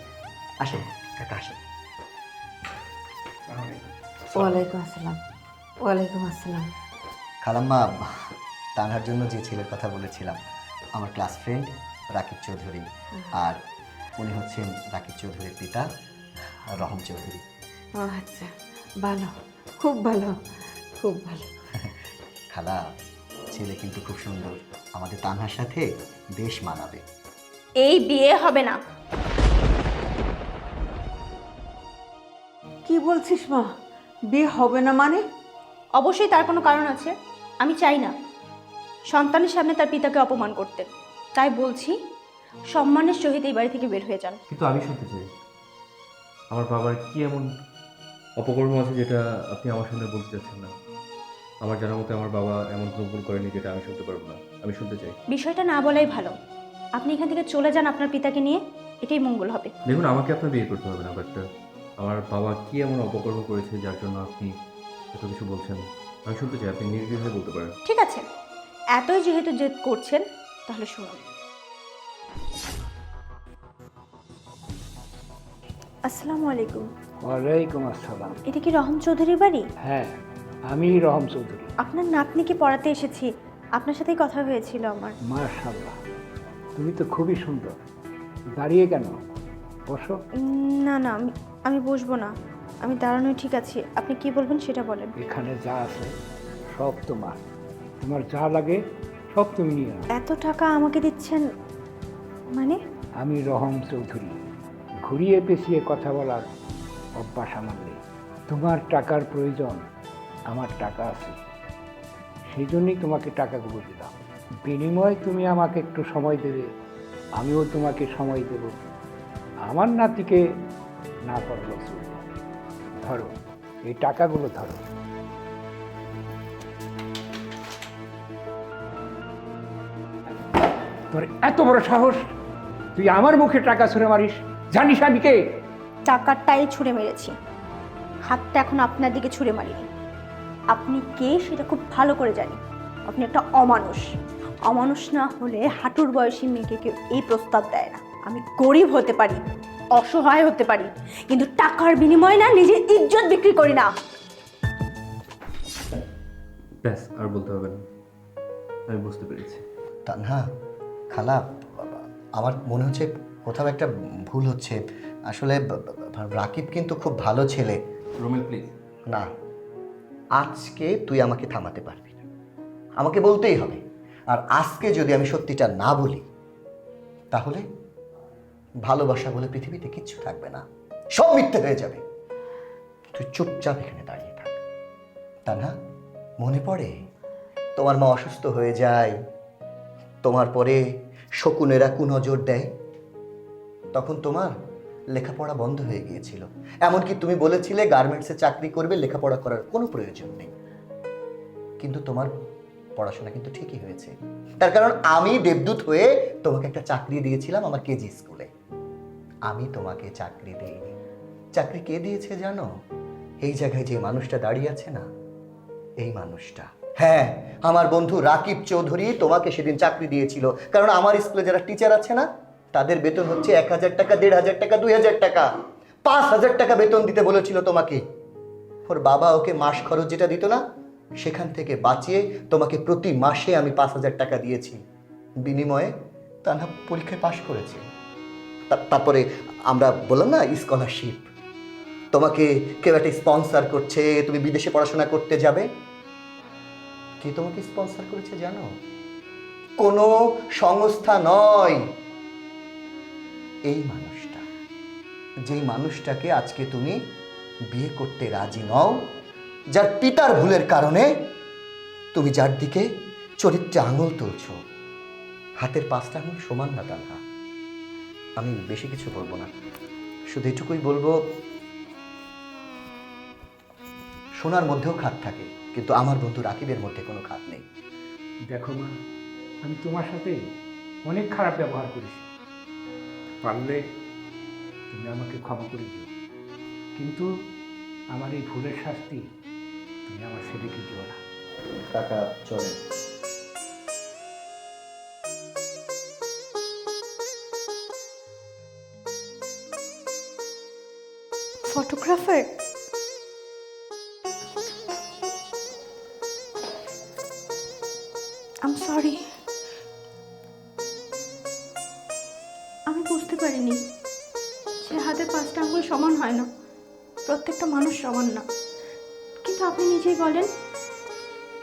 আসেন কাকা আসেন। ওয়ালাইকুম আসসালাম। ওয়ালাইকুম আসসালাম। খালাম্মা, তানহার জন্য যে ছেলের কথা বলেছিলাম, আমার ক্লাস ফ্রেন্ড রাকিব চৌধুরী, আর উনি হচ্ছেন রাকিব চৌধুরীর পিতা রহম চৌধুরী। ও আচ্ছা, ভালো, খুব ভালো, খুব ভালো। খালা, ছেলে কিন্তু খুব সুন্দর, আমাদের তানহার সাথে বেশ মানাবে। এই বিয়ে হবে না। কি বলছিস মা? বিয়ে হবে না মানে? অবশ্যই তার কোনো কারণ আছে। আমি চাই না সন্তানের সামনে তার পিতাকে অপমান করতে। তাই বলছি, সম্মানের সহিত এই বাড়ি থেকে বের হয়ে যান। কিন্তু আমি শুনতে চাই আমার বাবার কি এমন অপকর্ম আছে যেটা আপনি আমার সামনে বলতে চাচ্ছেন না? আমার জানার মতে আমার বাবা এমন কোনো ভুল করেনি যেটা আমি শুনতে পারবো না। আমি শুনতে চাই। বিষয়টা না বলাই ভালো। আপনি এখান থেকে চলে যান আপনার পিতাকে নিয়ে, এটাই মঙ্গল হবে। দেখুন, আমাকে আপনার বিয়ে করতে হবে না, বাট আমার বাবা কি এমন অপকর্ম করেছে যার জন্য আপনি এত কিছু বলছেন? আমি শুনতে চাই, আপনি নির্দ্বিধায় বলতে পারেন। ঠিক আছে, এতই যেহেতু জেদ করছেন তাহলে শুনুন। আসসালামু আলাইকুম। ওয়ালাইকুম আসসালাম। এটা কি রহম চৌধুরীর বাড়ি? হ্যাঁ, আমি রহম চৌধুরী। আপনার নাতনিকে পড়াতে এসেছি, আপনার সাথেই কথা হয়েছিল আমার। মাশাআল্লাহ, তুমি তো খুবই সুন্দর। দাঁড়িয়ে কেন? বসো। না না, আমি বসবো না, আমি দাঁড়ানোই ঠিক আছে। আপনি কি বলবেন সেটা বলেন। এখানে যা আছে সব তোমার, তোমার যা লাগে সব তুমি নিয়ে নাও। এত টাকা আমাকে দিচ্ছেন মানে? আমি রহম চৌধুরী, ঘুরিয়ে পেঁচিয়ে কথা বলার অভ্যাস আমার নেই। তোমার টাকার প্রয়োজন, আমার টাকা আছে, সেই জন্যই তোমাকে টাকাগুলো দিলাম। বিনিময়ে তুমি আমাকে একটু সময় দেবে, আমিও তোমাকে সময় দেব। আমার নাতিকে না করলো চলবে। ধরো, এই টাকাগুলো ধরো। তোর এত বড় সাহস, তুই আমার মুখে টাকা ছুঁড়ে মারিস? জানিস আমি কে? টাকাটাই ছুঁড়ে মেরেছি, হাতটা এখন আপনার দিকে ছুঁড়ে মারিনি। আপনি কে সেটা খুব ভালো করে জানি। আপনি একটা অমানুষ। অমানুষ না হলে হাঁটুর বয়সী মেয়েকে কেউ এই প্রস্তাব দেয় না। আমি গরিব হতে পারি, অসহায় হতে পারি, কিন্তু টাকার বিনিময়ে না নিজের ইজ্জত বিক্রি করি না। ব্যাস, আর বলতে হবে না, আমি বুঝতে পেরেছি। তানহা, খালা, আমার মনে হচ্ছে কোথাও একটা ভুল হচ্ছে। আসলে রাকিব কিন্তু খুব ভালো ছেলে। Rommel please. না, আজকে তুই আমাকে থামাতে পারবি না, আমাকে বলতেই হবে। আর আজকে যদি আমি সত্যিটা না বলি, তাহলে ভালোবাসা বলে পৃথিবীতে কিচ্ছু থাকবে না, সব মিথ্যে হয়ে যাবে। তুই চুপচাপ এখানে দাঁড়িয়ে থাক। তা না, মনে পড়ে তোমার মা অসুস্থ হয়ে যায়, তোমার পরে শকুনেরা কুনজর দেয়, তখন তোমার লেখাপড়া বন্ধ হয়ে গিয়েছিল। এমনকি তুমি বলেছিলে গার্মেন্টসে চাকরি করবে, লেখাপড়া করার কোনো প্রয়োজন নেই। কিন্তু তোমার পড়াশোনা কিন্তু ঠিকই হয়েছে, তার কারণ আমি দেবদূত হয়ে তোমাকে একটা চাকরি দিয়েছিলাম আমার কেজি স্কুলে। আমি তোমাকে চাকরি দেইনি, চাকরি কে দিয়েছে জানো? এই জায়গায় যে মানুষটা দাঁড়িয়ে আছে না, এই মানুষটা। হ্যাঁ, আমার বন্ধু রাকিব চৌধুরী তোমাকে সেদিন চাকরি দিয়েছিল, কারণ আমার স্কুলে যারা টিচার আছে না, তাদের বেতন হচ্ছে 1000 টাকা, 1500 টাকা, 2000 টাকা, 5000 টাকা বেতন দিতে বলেছিল তোমাকে। ওর বাবা ওকে মাস খরচ যেটা দিত না, সেখান থেকে বাঁচিয়ে তোমাকে প্রতি মাসে আমি 5000 টাকা দিয়েছি। বিনিময়ে তানহা পরীক্ষায় পাশ করেছে। তারপরে আমরা বললাম না স্কলারশিপ, তোমাকে কেউ একটা স্পন্সর করছে, তুমি বিদেশে পড়াশোনা করতে যাবে। কে তোমাকে স্পন্সর করেছে জানো? কোনো সংস্থা নয়, এই মানুষটা, যেই মানুষটাকে আজকে তুমি বিয়ে করতে রাজি নও, যার পিতার ভুলের কারণে তুমি যার দিকে চরিত্রে আঙুল তুলছ। হাতের 5টা আঙুল সমান না তানহা। আমি বেশি কিছু বলবো না, শুধু এটুকুই বলবো, সোনার মধ্যেও খাত থাকে, কিন্তু আমার বন্ধু রাকিবের মধ্যে কোনো খাত নেই। দেখো মা, আমি তোমার সাথে অনেক খারাপ ব্যবহার করেছি, পারলে তুমি আমাকে ক্ষমা করে দিও। কিন্তু আমার এই ভুলের শাস্তি তুমি আমার ছেলেকে দিও না। টাকা চলে। ফটোগ্রাফার? আম সরি, আমি বুঝতে পারিনি যে হাতের 5টা আঙ্গুল সমান হয় না, প্রত্যেকটা মানুষ সমান না। কিন্তু আপনি নিজেই বলেন,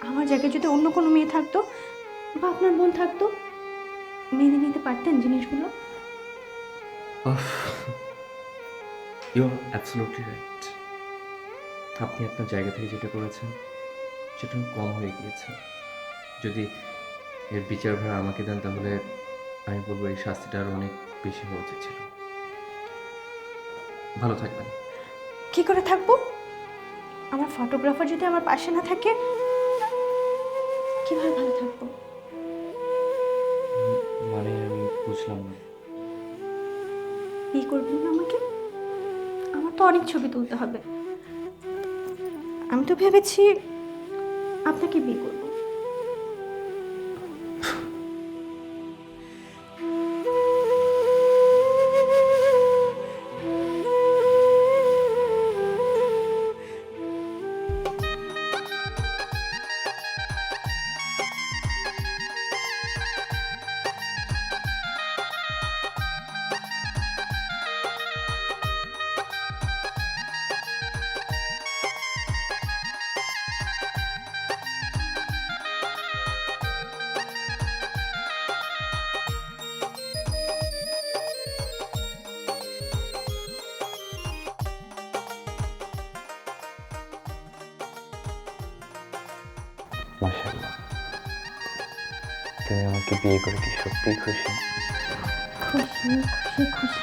আমার জায়গায় যদি অন্য কোনো মেয়ে থাকতো বা আপনার বোন থাকতো, মেনে নিতে পারতেন জিনিসগুলো? You are absolutely right. আপনি আপনার জায়গা থেকে যেটা করেছেন সেটা কম হয়ে গিয়েছে। যদি এর বিচার ভার আমাকে দেন তাহলে আমি বলবো এই শাস্তিটা আরও অনেক বেশি হওয়া উচিত ছিল। ভালো থাকবেন। কি করে থাকবো? আমার ফটোগ্রাফার যদি আমার পাশে না থাকে, কিভাবে ভালো থাকবো? মানে আমি বুঝলাম না। বিয়ে করবেন না আমাকে? আমার তো অনেক ছবি তুলতে হবে। আমি তো ভেবেছি আপনাকে বিয়ে করবো। মাশাআল্লাহ, তুমি আমাকে বিয়ে করে কি সত্যিই খুশি? খুশি খুশি খুশি।